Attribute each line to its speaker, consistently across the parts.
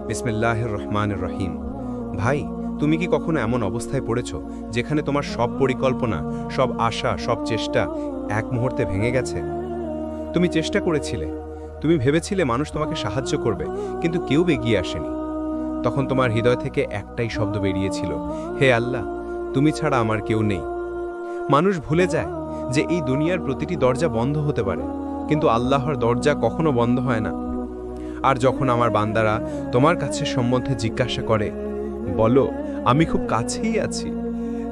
Speaker 1: বিসমিল্লাহির রহমানির রহিম। ভাই, তুমি কি কখনো এমন অবস্থায় পড়েছ যেখানে তোমার সব পরিকল্পনা, সব আশা, সব চেষ্টা এক মুহূর্তে ভেঙে গেছে? তুমি চেষ্টা করেছিলে, তুমি ভেবেছিলে মানুষ তোমাকে সাহায্য করবে, কিন্তু কেউ এগিয়ে আসেনি। তখন তোমার হৃদয় থেকে একটাই শব্দ বেরিয়েছিল, হে আল্লাহ, তুমি ছাড়া আমার কেউ নেই। মানুষ ভুলে যায় যে এই দুনিয়ার প্রতিটি দরজা বন্ধ হতে পারে, কিন্তু আল্লাহর দরজা কখনো বন্ধ হয় না। আর যখন আমার বান্দারা তোমার কাছে সম্বন্ধে জিজ্ঞাসা করে, বলো আমি খুব কাছেই আছি,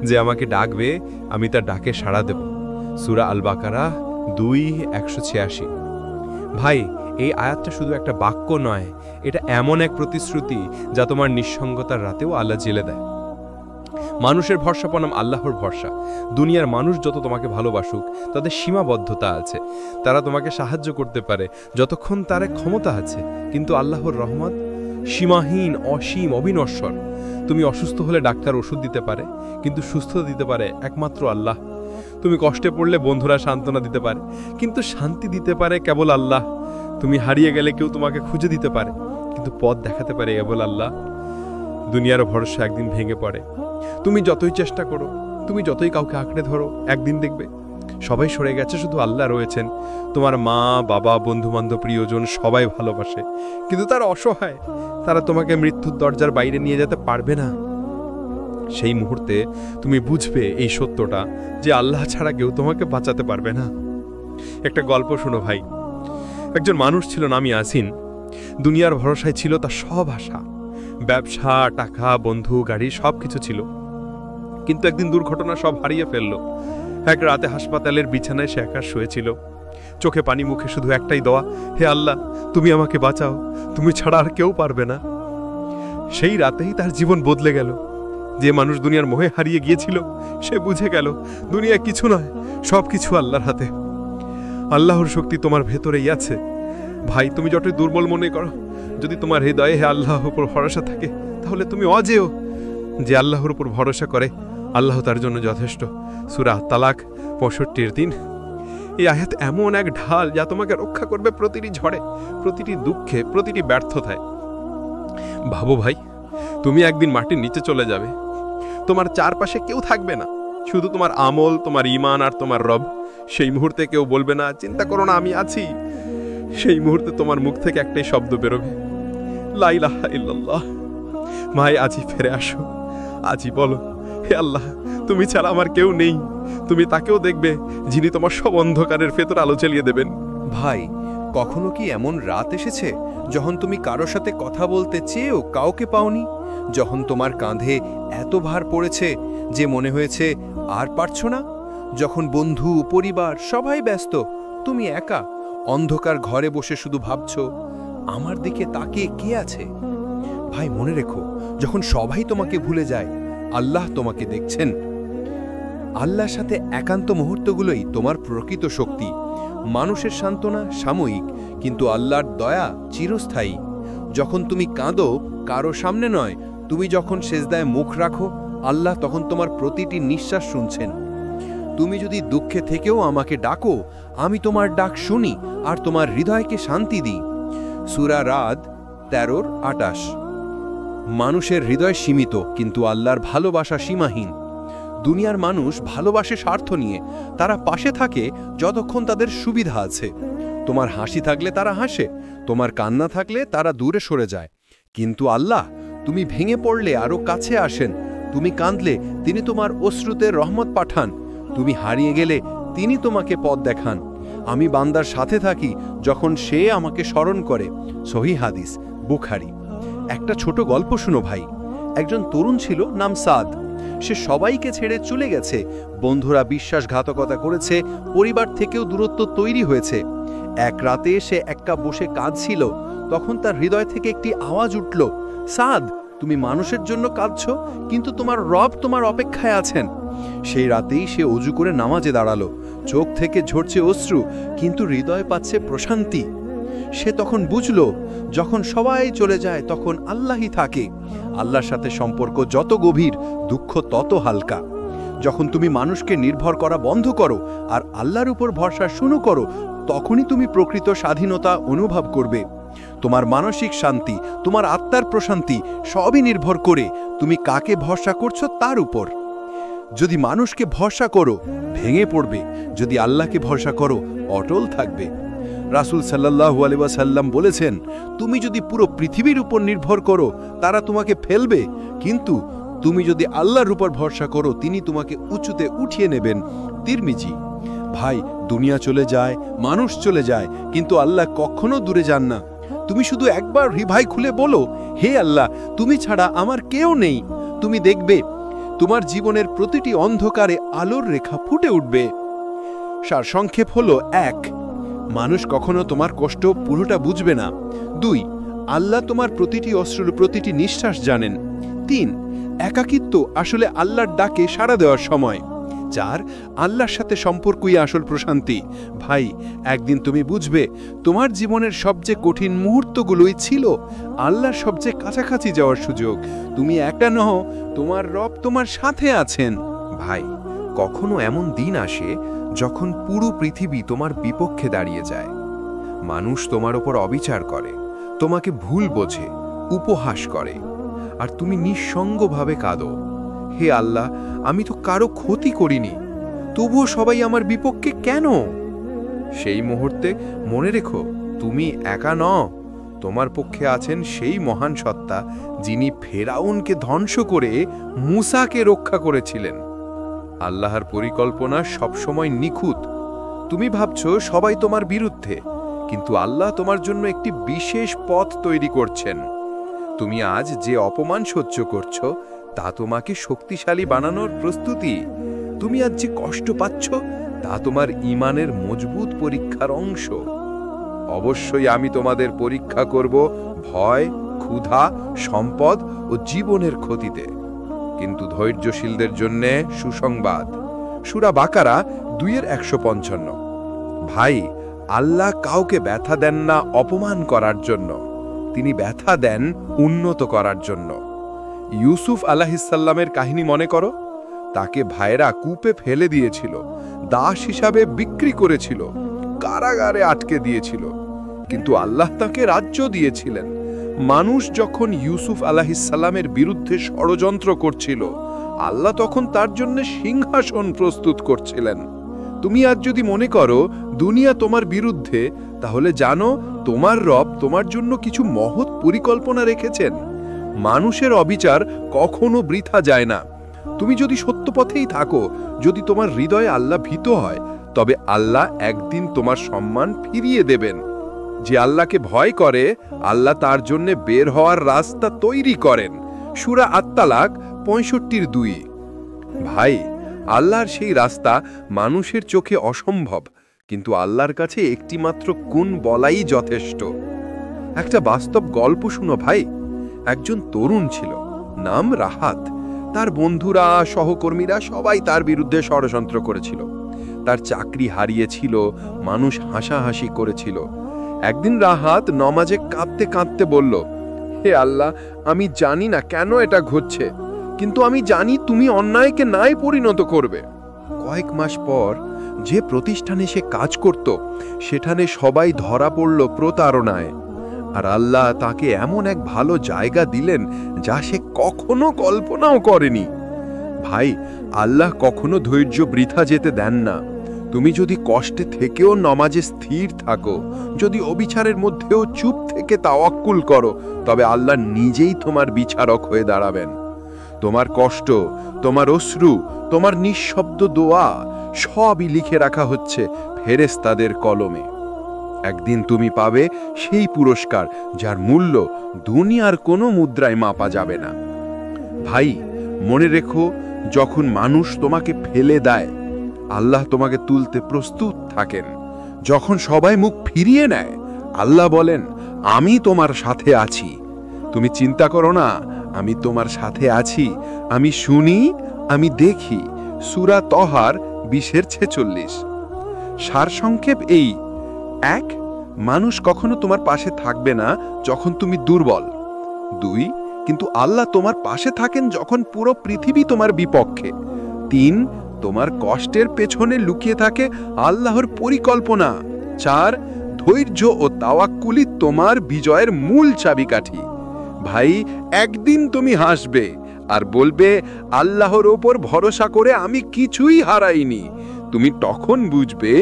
Speaker 1: যে আমাকে ডাকবে আমি তার ডাকে সাড়া দেব। সূরা আল বাকারা 2:186। ভাই, এই আয়াতটা শুধু একটা বাক্য নয়, এটা এমন এক প্রতিশ্রুতি যা তোমার নিঃসঙ্গতার রাতেও আল্লাহ জেলে দেয়। মানুষের ভরসা বনাম আল্লাহর ভরসা। দুনিয়ার মানুষ যত তোমাকে ভালোবাসুক, তাদের সীমাবদ্ধতা আছে। তারা তোমাকে সাহায্য করতে পারে যতক্ষণ তার ক্ষমতা আছে, কিন্তু আল্লাহর রহমত সীমাহীন, অসীম, অবিনশ্বর। তুমি অসুস্থ হলে ডাক্তার ওষুধ দিতে পারে, কিন্তু সুস্থতা দিতে পারে একমাত্র আল্লাহ। তুমি কষ্টে পড়লে বন্ধুরা সান্ত্বনা দিতে পারে, কিন্তু শান্তি দিতে পারে কেবল আল্লাহ। তুমি হারিয়ে গেলে কেউ তোমাকে খুঁজে দিতে পারে, কিন্তু পথ দেখাতে পারে কেবল আল্লাহ। দুনিয়ার ভরসা একদিন ভেঙে পড়ে। তুমি যতই চেষ্টা করো, তুমি যতই কাউকে আঁকড়ে ধরো, একদিন দেখবে সবাই সরে গেছে, শুধু আল্লাহ রয়েছেন। তোমার মা, বাবা, বন্ধুবান্ধব, প্রিয়জন সবাই ভালোবাসে, কিন্তু তারা অসহায়। তারা তোমাকে মৃত্যুর দরজার বাইরে নিয়ে যেতে পারবে না। সেই মুহূর্তে তুমি বুঝবে এই সত্যটা, যে আল্লাহ ছাড়া কেউ তোমাকে বাঁচাতে পারবে না। একটা গল্প শোনো ভাই। একজন মানুষ ছিল, নাম ইয়াসিন। দুনিয়ার ভরসায় ছিল তার সব আশা, ব্যবসা, টাকা, বন্ধু, গাড়ি, সব কিছু ছিল। কিন্তু একদিন দুর্ঘটনা সব হারিয়ে ফেলল। এক রাতে হাসপাতালের বিছানায় সে একা শুয়েছিল, চোখে পানি, মুখে শুধু একটাই দোয়া, হে আল্লাহ, তুমি আমাকে বাঁচাও, তুমি ছাড়া আর কেউ পারবে না। সেই রাতেই তার জীবন বদলে গেল। যে মানুষ দুনিয়ার মোহে হারিয়ে গিয়েছিল, সে বুঝে গেল দুনিয়া কিছু নয়, সব কিছু আল্লাহর হাতে। আল্লাহর শক্তি তোমার ভেতরেই আছে। ভাই, তুমি যতই দুর্বল মনে করো, যদি তোমার হৃদয়ে হে আল্লাহর উপর ভরসা থাকে, তাহলে তুমি অজেয়। যে আল্লাহর উপর ভরসা করে, আল্লাহ তার জন্য যথেষ্ট। সূরা তালাক 65:3। এই আয়াত এমন এক ঢাল যা তোমাকে রক্ষা করবে প্রতিটি ঝড়ে, প্রতিটি দুঃখে, প্রতিটি ব্যর্থতায়। ভাবো ভাই, তুমি একদিন মাটির নিচে চলে যাবে। তোমার চারপাশে কেউ থাকবে না, শুধু তোমার আমল, তোমার ঈমান আর তোমার রব। সেই মুহূর্তে কেউ বলবে না, চিন্তা করো না, আমি আছি। সেই মুহূর্তে তোমার মুখ থেকে একটাই শব্দ বেরোবে, লা ইলাহা ইল্লাল্লাহ। ভাই, আজই ফিরে আসো, আজই বলো, হে আল্লাহ, তুমি ছাড়া আমার কেউ নেই। তুমি তাকেও দেখবে যিনি তোমার সব অন্ধকারের ভেতর আলো জ্বালিয়ে দেবেন।
Speaker 2: ভাই, কখনো কি এমন রাত এসেছে যখন তুমি কারো সাথে কথা বলতে চেয়েও কাউকে পাওনি? যখন তোমার কাঁধে এত ভার পড়েছে যে মনে হয়েছে আর পারছো না? যখন বন্ধু, পরিবার সবাই ব্যস্ত, তুমি একা অন্ধকার ঘরে বসে শুধু ভাবছো, আমার দিকে তাকিয়ে কে আছে? ভাই, মনে রেখো, যখন সবাই তোমাকে ভুলে যায়, আল্লাহ তোমাকে দেখছেন। আল্লাহর সাথে একান্ত মুহূর্তগুলোই তোমার প্রকৃত শক্তি। মানুষের সান্ত্বনা সাময়িক, কিন্তু আল্লাহর দয়া চিরস্থায়ী। যখন তুমি কাঁদো, কারো সামনে নয়, তুমি যখন সেজদায় মুখ রাখো, আল্লাহ তখন তোমার প্রতিটি নিঃশ্বাস শুনছেন। তুমি যদি দুঃখে থেকেও আমাকে ডাকো, আমি তোমার ডাক শুনি আর তোমার হৃদয়কে শান্তি দিই। সূরা রাদ 13:28। মানুষের হৃদয় সীমিত, কিন্তু আল্লাহর ভালোবাসা সীমাহীন। দুনিয়ার মানুষ ভালোবাসে স্বার্থ নিয়ে। তারা পাশে থাকে যতক্ষণ তাদের সুবিধা আছে। তোমার হাসি থাকলে তারা হাসে, তোমার কান্না থাকলে তারা দূরে সরে যায়। কিন্তু আল্লাহ, তুমি ভেঙে পড়লে আরো কাছে আসেন। তুমি কাঁদলে তিনি তোমার অশ্রুতে রহমত পাঠান। তুমি হারিয়ে গেলে তিনি তোমাকে পথ দেখান। আমি বান্দার সাথে থাকি যখন সে আমাকে স্মরণ করে। সহিহ হাদিস, বুখারী। একটা ছোট গল্প শুনো ভাই। একজন তরুণ ছিল, নাম সাদ। সে সবাইকে ছেড়ে চলে গেছে। বন্ধুরা বিশ্বাসঘাতকতা করেছে, পরিবার থেকেও দূরত্ব তৈরি হয়েছে। এক রাতে সে একা বসে কাঁদছিল। তখন তার হৃদয় থেকে একটি আওয়াজ উঠল, সাদ, তুমি মানুষের জন্য কাঁদছো, কিন্তু তোমার রব তোমার অপেক্ষায় আছেন। সেই রাতেই সে অজু করে নামাজে দাঁড়ালো। চোখ থেকে ঝরছে অশ্রু, কিন্তু হৃদয় পাচ্ছে প্রশান্তি। সে তখন বুঝল, যখন সবাই চলে যায় তখন আল্লাহই থাকে। আল্লাহর সাথে সম্পর্ক যত গভীর, দুঃখ তত হালকা। যখন তুমি মানুষকে নির্ভর করা বন্ধ করো আর আল্লাহর উপর ভরসা শুরু করো, তখনই তুমি প্রকৃত স্বাধীনতা অনুভব করবে। তোমার মানসিক শান্তি, তোমার আত্মার প্রশান্তি সবই নির্ভর করে তুমি কাকে ভরসা করছো তার উপর। যদি মানুষকে ভরসা করো ভেঙে পড়বে, যদি আল্লাহকে ভরসা করো অটল থাকবে। রাসূল সাল্লাল্লাহু আলাইহি ওয়াসাল্লাম বলেছেন, তুমি যদি পুরো পৃথিবীর উপর নির্ভর করো তারা তোমাকে ফেলবে, কিন্তু তুমি যদি আল্লাহর উপর ভরসা করো তিনি তোমাকে উঁচুতে উঠিয়ে নেবেন। তিরমিজি। ভাই, দুনিয়া চলে যায়, মানুষ চলে যায়, কিন্তু আল্লাহ কখনো দূরে যান না। তুমি শুধু একবার হৃদয় খুলে বলো, হে আল্লাহ, তুমি ছাড়া আমার কেউ নেই। তুমি দেখবে তোমার জীবনের প্রতিটি অন্ধকারে আলোর রেখা ফুটে উঠবে। সারসংক্ষেপ হলো: ১, মানুষ কখনো তোমার কষ্ট পুরোটা বুঝবে না। ২, আল্লাহ তোমার প্রতিটি অশ্রুর প্রতিটি নিঃশ্বাস জানেন। ৩, একাকিত্ব আসলে আল্লাহর ডাকে সাড়া দেওয়ার সময়। ৪, আল্লাহর সাথে সম্পর্কই আসল প্রশান্তি। ভাই, একদিন তুমি বুঝবে তোমার জীবনের সবচেয়ে কঠিন মুহূর্তগুলোই ছিল আল্লাহর সবচেয়ে কাছাকাছি যাওয়ার সুযোগ। তুমি একা নও, তোমার রব তোমার সাথে আছেন।
Speaker 1: ভাই, কখনো এমন দিন আসে যখন পুরো পৃথিবী তোমার বিপক্ষে দাঁড়িয়ে যায়। মানুষ তোমার ওপর অবিচার করে, তোমাকে ভুল বোঝে, উপহাস করে, আর তুমি নিঃসঙ্গভাবে কাঁদো, হে আল্লাহ, আমি তো কারো ক্ষতি করিনি, তবুও সবাই আমার বিপক্ষে কেন? সেই মুহূর্তে মনে রেখো, তুমি একা নও। তোমার পক্ষে আছেন সেই মহান সত্তা যিনি ফেরাউনকে ধ্বংস করে মূসাকে রক্ষা করেছিলেন। আল্লাহর পরিকল্পনা সবসময় নিখুঁত। তুমি ভাবছো সবাই তোমার বিরুদ্ধে, কিন্তু আল্লাহ তোমার জন্য একটি বিশেষ পথ তৈরি করছেন। তুমি আজ যে অপমান সহ্য করছো তা তোমাকে শক্তিশালী বানানোর প্রস্তুতি। তুমি আজ যে কষ্ট পাচ্ছ তা তোমার ঈমানের মজবুত পরীক্ষার অংশ। অবশ্যই আমি তোমাদের পরীক্ষা করব ভয়, ক্ষুধা, সম্পদ ও জীবনের ক্ষতিতে, কিন্তু ধৈর্যশীলদের জন্য সুসংবাদ। সূরা বাকারা 2:155। ভাই, আল্লাহ কাউকে ব্যথা দেন না অপমান করার জন্য, তিনি ব্যথা দেন উন্নত করার জন্য। ইউসুফ আলাইহিসসালামের কাহিনী মনে করো। তাকে ভাইরা কূপে ফেলে দিয়েছিল, দাস হিসাবে বিক্রি করেছিল, কারাগারে আটকে দিয়েছিল, কিন্তু আল্লাহ তাকে রাজ্য দিয়েছিলেন। মানুষ যখন ইউসুফ আলাইহিসসালামের বিরুদ্ধে ষড়যন্ত্র করছিল, আল্লাহ তখন তার জন্য সিংহাসন প্রস্তুত করছিলেন। তুমি আজ যদি মনে করো দুনিয়া তোমার বিরুদ্ধে, তাহলে জানো তোমার রব তোমার জন্য কিছু মহৎ পরিকল্পনা রেখেছেন। মানুষের অবিচার কখনো বৃথা যায় না। তুমি যদি সত্য পথেই থাকো, যদি তোমার হৃদয়ে আল্লাহ ভীত হয়, তবে আল্লাহ একদিন তোমার সম্মান ফিরিয়ে দেবেন। যে আল্লাহকে ভয় করে, আল্লাহ তার জন্য বের হওয়ার রাস্তা তৈরি করেন। সূরা আত-তালাক 65:2। ভাই, আল্লাহর সেই রাস্তা মানুষের চোখে অসম্ভব, কিন্তু আল্লাহর কাছে একটিমাত্র গুণ বলাই যথেষ্ট। একটা বাস্তব গল্প শুনো ভাই। একজন তরুণ ছিল, নাম রাহাত। তার বন্ধুরা, সহকর্মীরা সবাই তার বিরুদ্ধে ষড়যন্ত্র করেছিল। তার চাকরি হারিয়েছিল, মানুষ হাসাহাসি করেছিল। একদিন রাহাত নমাজে কাঁদতে কাঁদতে বলল, হে আল্লাহ, আমি জানি না কেন এটা ঘটছে, কিন্তু আমি জানি তুমি অন্যায়কে ন্যায় পরিণত করবে। কয়েক মাস পর যে প্রতিষ্ঠানে সে কাজ করত, সেখানে সবাই ধরা পড়ল প্রতারণায়, আর আল্লাহ তাকে এমন এক ভালো জায়গা দিলেন যা সে কখনো কল্পনাও করেনি। ভাই, আল্লাহ কখনো ধৈর্য বৃথা যেতে দেন না। তুমি যদি কষ্টে থেকেও নমাজে স্থির থাকো, যদি অবিচারের মধ্যেও চুপ থেকে তাওয়াক্কুল করো, তবে আল্লাহ নিজেই তোমার বিচারক হয়ে দাঁড়াবেন। তোমার কষ্ট, তোমার অশ্রু, তোমার নিঃশব্দ দোয়া সবই লিখে রাখা হচ্ছে ফেরেশতাদের কলমে। একদিন তুমি পাবে সেই পুরস্কার যার মূল্য দুনিয়ার কোনো মুদ্রায় মাপা যাবে না। ভাই, মনে রেখো, যখন মানুষ তোমাকে ফেলে দেয়, আল্লাহ তোমাকে তুলতে প্রস্তুত থাকেন। যখন সবাই মুখ ফিরিয়ে নেয়, আল্লাহ বলেন, আমি তোমার সাথে আছি। তুমি চিন্তা করো না, আমি তোমার সাথে আছি, আমি শুনি, আমি দেখি। সূরা তহার 20:46। সারসংক্ষেপ এই: 1, মানুষ কখনো তোমার পাশে থাকবে না যখন তুমি দুর্বল। 2, কিন্তু আল্লাহ তোমার পাশে থাকেন যখন পুরো পৃথিবী তোমার বিপক্ষে। 3, তোমার কষ্টের পেছনে লুকিয়ে থাকে আল্লাহর পরিকল্পনা। 4,
Speaker 3: ধৈর্য ও তাওয়াক্কুলই তোমার বিজয়ের মূল চাবিকাঠি। ভাই, একদিন তুমি হাসবে আর বলবে, আল্লাহর ওপর ভরসা করে আমি কিছুই হারাইনি। তুমি তখন বুঝবে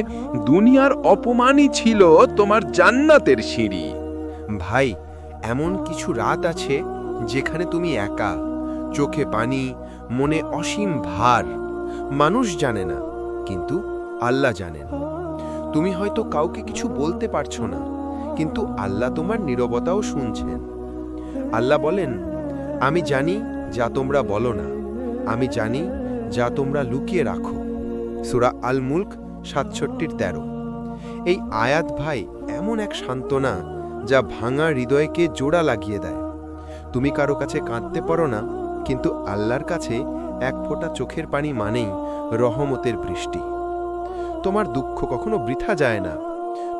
Speaker 3: দুনিয়ার অপমানই ছিল তোমার জান্নাতের সিঁড়ি।
Speaker 2: ভাই, এমন কিছু রাত আছে যেখানে তুমি একা, চোখে পানি, মনে অসীম ভার। মানুষ জানে না, কিন্তু আল্লাহ জানেন। তুমি হয়তো কাউকে কিছু বলতে পারছো না, কিন্তু আল্লাহ তোমার নীরবতাও শুনছেন। আল্লাহ বলেন, আমি জানি যা তোমরা বলো না, আমি জানি যা তোমরা লুকিয়ে রাখো। সূরা আল মুলক ৬৭-১৩। এই আয়াত ভাই এমন এক সান্ত্বনা যা ভাঙা হৃদয়কে জোড়া লাগিয়ে দেয়। তুমি কারো কাছে কাঁদতে পারো না, কিন্তু আল্লাহর কাছে এক ফোঁটা চোখের পানি মানেই রহমতের বৃষ্টি। তোমার দুঃখ কখনো বৃথা যায় না।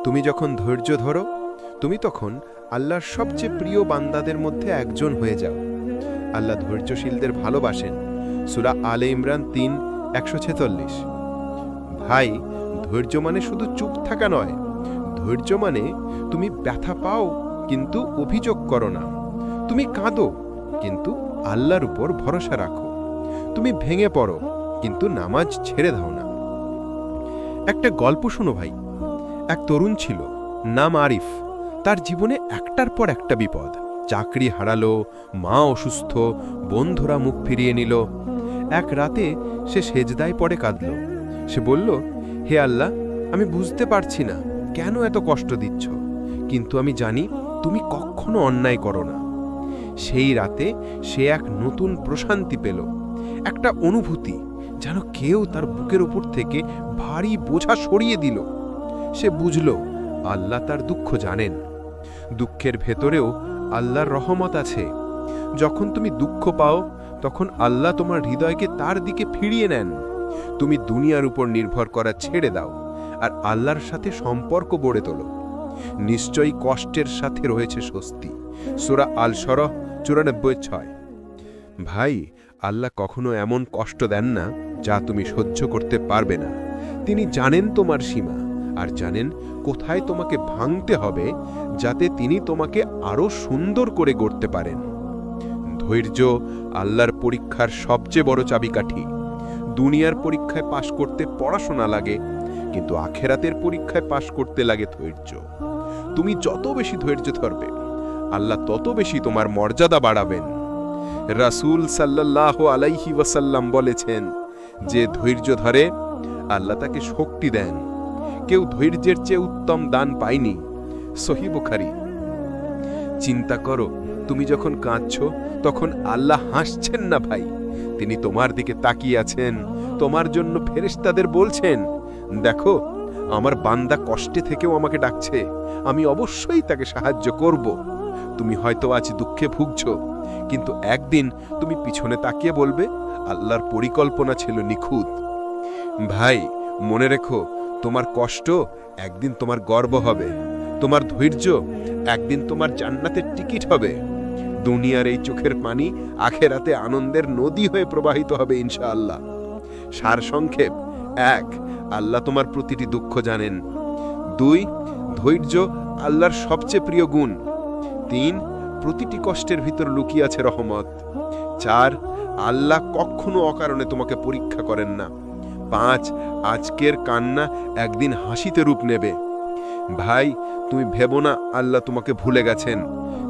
Speaker 2: তুমি যখন ধৈর্য ধরো, তুমি তখন আল্লাহর সবচেয়ে প্রিয় বান্দাদের মধ্যে একজন হয়ে যাও। আল্লাহ ধৈর্যশীলদের ভালোবাসেন। সূরা আলে ইমরান ৩:১৪৬। ভাই, ধৈর্য মানে শুধু চুপ থাকা নয়। ধৈর্য মানে তুমি ব্যথা পাও কিন্তু অভিযোগ করো না। তুমি কাঁদো কিন্তু আল্লাহর উপর ভরসা রাখো। তুমি ভেঙে পড়ো কিন্তু নামাজ ছেড়ে দাও না। একটা গল্প শোনো ভাই। এক তরুণ ছিল, নাম আরিফ। তার জীবনে একটার পর একটা বিপদ। চাকরি হারালো, মা অসুস্থ, বন্ধুরা মুখ ফিরিয়ে নিল। এক রাতে সে সেজদায় পড়ে কাঁদল। সে বলল, হে আল্লাহ, আমি বুঝতে পারছি না কেন এত কষ্ট দিচ্ছ, কিন্তু আমি জানি তুমি কখনো অন্যায় করো না। সেই রাতে সে এক নতুন প্রশান্তি পেল, একটা অনুভূতি যেন কেউ তার বুকের উপর থেকে ভারী বোঝা সরিয়ে দিল। সে বুঝল আল্লাহ তার দুঃখ জানেন। দুঃখের ভেতরেও আল্লাহর রহমত আছে। যখন তুমি দুঃখ পাও, তখন আল্লাহ তোমার হৃদয়কে তার দিকে ফিরিয়ে নেন। তুমি দুনিয়ার উপর নির্ভর করা ছেড়ে দাও আর আল্লাহর সাথে সম্পর্ক গড়ে তোলো। নিশ্চয়ই কষ্টের সাথে রয়েছে স্বস্তি। সূরা আল শরহ ৯৪:৬। ভাই, আল্লাহ কখনো এমন কষ্ট দেন না যা তুমি সহ্য করতে পারবে না। তিনি জানেন তোমার সীমা আর জানেন কোথায় তোমাকে ভাঙতে হবে, যাতে তিনি তোমাকে আরো সুন্দর করে গড়তে পারেন। ধৈর্য আল্লাহর পরীক্ষার সবচেয়ে বড় চাবিকাঠি। দুনিয়ার পরীক্ষায় পাশ করতে পড়াশোনা লাগে, কিন্তু আখেরাতের পরীক্ষায় পাশ করতে লাগে ধৈর্য। তুমি যত বেশি ধৈর্য ধরবে, আল্লাহ তত বেশি তোমার মর্যাদা বাড়াবেন। রাসূল সাল্লাল্লাহু আলাইহি ওয়াসাল্লাম বলেছেন, যে ধৈর্য ধরে আল্লাহ তাকে শক্তি দেন। কেউ ধৈর্যের চেয়ে উত্তম দান পায়নি। সহিহ বুখারী। চিন্তা করো, তুমি যখন কাঁদছো তখন আল্লাহ হাসছেন না ভাই, তিনি তোমার দিকে তাকিয়ে আছেন। তোমার জন্য ফেরেশতাদের বলছেন, দেখো আমার বান্দা কষ্টে থেকেও আমাকে ডাকছে, আমি অবশ্যই তাকে সাহায্য করব। তুমি হয়তো আজ দুঃখে ভুগছো, কিন্তু একদিন তুমি পিছনে তাকিয়ে বলবে, আল্লাহর পরিকল্পনা ছিল নিখুঁত। ভাই, মনে রেখো, তোমার কষ্ট একদিন তোমার গর্ব হবে, তোমার ধৈর্য একদিন তোমার জান্নাতের টিকিট হবে। দুনিয়ার এই চোখের পানি আখেরাতে আনন্দের নদী হয়ে প্রবাহিত হবে ইনশাআল্লাহ। সারসংক্ষেপ: ১. আল্লাহ তোমার প্রতিটি দুঃখ জানেন। ২. ধৈর্য আল্লাহর সবচেয়ে প্রিয় গুণ। ৩. প্রতিটি কষ্টের ভিতর লুকিয়ে আছে রহমত। ৪. আল্লাহ কখনো অকারণে তোমাকে পরীক্ষা করেন না। ৫. আজকের কান্না একদিন হাসিতে রূপ নেবে। ভাই, তুমি ভেবো না আল্লাহ তোমাকে ভুলে গেছেন,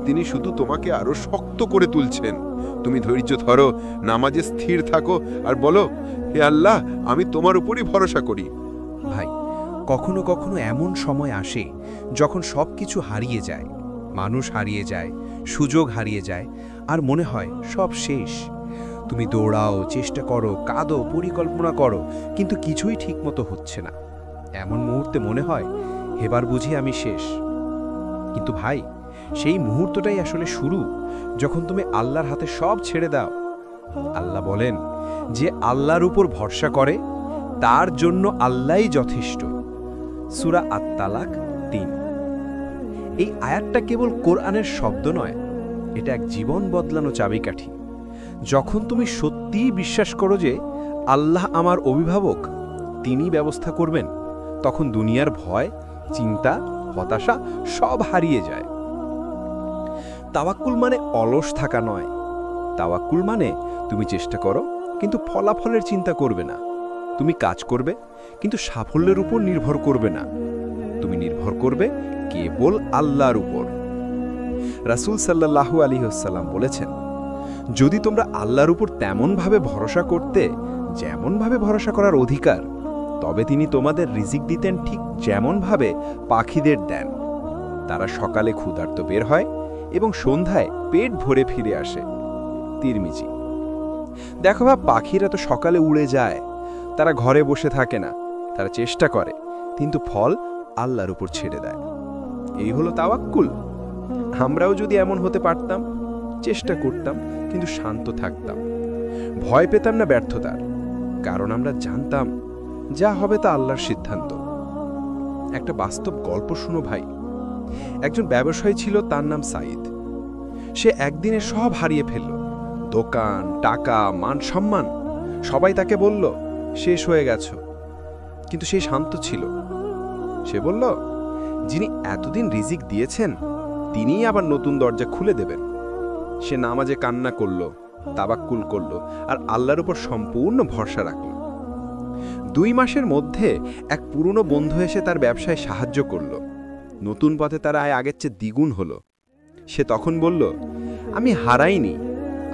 Speaker 2: তিনি শুধু তোমাকে আরো শক্ত করে তুলছেন। তুমি ধৈর্য ধরো, নামাজে স্থির থাকো আর বলো, হে আল্লাহ, আমি তোমার উপরই ভরসা করি।
Speaker 4: ভাই, কখনো কখনো এমন সময় আসে যখন সবকিছু হারিয়ে যায়, মানুষ হারিয়ে যায়, সুযোগ হারিয়ে যায়, আর মনে হয় সব শেষ। তুমি দৌড়াও, চেষ্টা করো, কাঁদো, পরিকল্পনা করো, কিন্তু কিছুই ঠিকমতো হচ্ছে না। এমন মুহূর্তে মনে হয় এবার বুঝি আমি শেষ। কিন্তু ভাই, সেই মুহূর্তটাই আসলে শুরু, যখন তুমি আল্লাহর হাতে সব ছেড়ে দাও। আল্লাহ বলেন, যে আল্লাহর উপর ভরসা করে তার জন্য আল্লাহই যথেষ্ট। সূরা আত-তালাক ৩। এই আয়াতটা কেবল কোরআনের শব্দ নয়, এটা এক জীবন বদলানো চাবিকাঠি। যখন তুমি সত্যিই বিশ্বাস করো যে আল্লাহ আমার অভিভাবক, তিনি ব্যবস্থা করবেন, তখন দুনিয়ার ভয়, চিন্তা হতাশা সব হারিয়ে যায়। তাওয়াক্কুল মানে অলস থাকা নয়। তাওয়াক্কুল মানে তুমি চেষ্টা করো কিন্তু ফলাফলের চিন্তা করবে না। তুমি কাজ করবে কিন্তু সাফল্যের উপর নির্ভর করবে না। তুমি নির্ভর করবে কেবল আল্লাহর উপর। রাসূল সাল্লাল্লাহু আলাইহি ওয়াসাল্লাম বলেছেন, যদি তোমরা আল্লাহর উপর তেমনভাবে ভরসা করতে যেমনভাবে ভরসা করার অধিকার, তবে তিনি তোমাদের রিজিক দিতেন ঠিক যেমনভাবে পাখিদের দেন। তারা সকালে ক্ষুধার্ত বের হয় এবং সন্ধ্যায় পেট ভরে ফিরে আসে। তিরমিজি। দেখো পাখিরা তো সকালে উড়ে যায়, তারা ঘরে বসে থাকে না, তারা চেষ্টা করে কিন্তু ফল আল্লাহর উপর ছেড়ে দেয়। এই হলো তাওয়াক্কুল। আমরাও যদি এমন হতে পারতাম, চেষ্টা করতাম কিন্তু শান্ত থাকতাম, ভয় পেতাম না ব্যর্থতার, কারণ আমরা জানতাম যা হবে তা আল্লাহর সিদ্ধান্ত। একটা বাস্তব গল্প শুনো ভাই। একজন ব্যবসায়ী ছিল, তার নাম সাইদ। সে একদিনে সব হারিয়ে ফেলল, দোকান, টাকা, মান সম্মান। সবাই তাকে বলল শেষ হয়ে গেছ, কিন্তু সে শান্ত ছিল। সে বলল, যিনি এতদিন রিজিক দিয়েছেন তিনিই আবার নতুন দরজা খুলে দেবেন। সে নামাজে কান্না করল, তাওয়াক্কুল করল আর আল্লাহর উপর সম্পূর্ণ ভরসা রাখল। 2 মাসের মধ্যে এক পুরনো বন্ধু এসে তার ব্যবসায় সাহায্য করল। নতুন পথে তার আয় আগের চেয়ে দ্বিগুণ হলো। সে তখন বলল, আমি হারাইনি,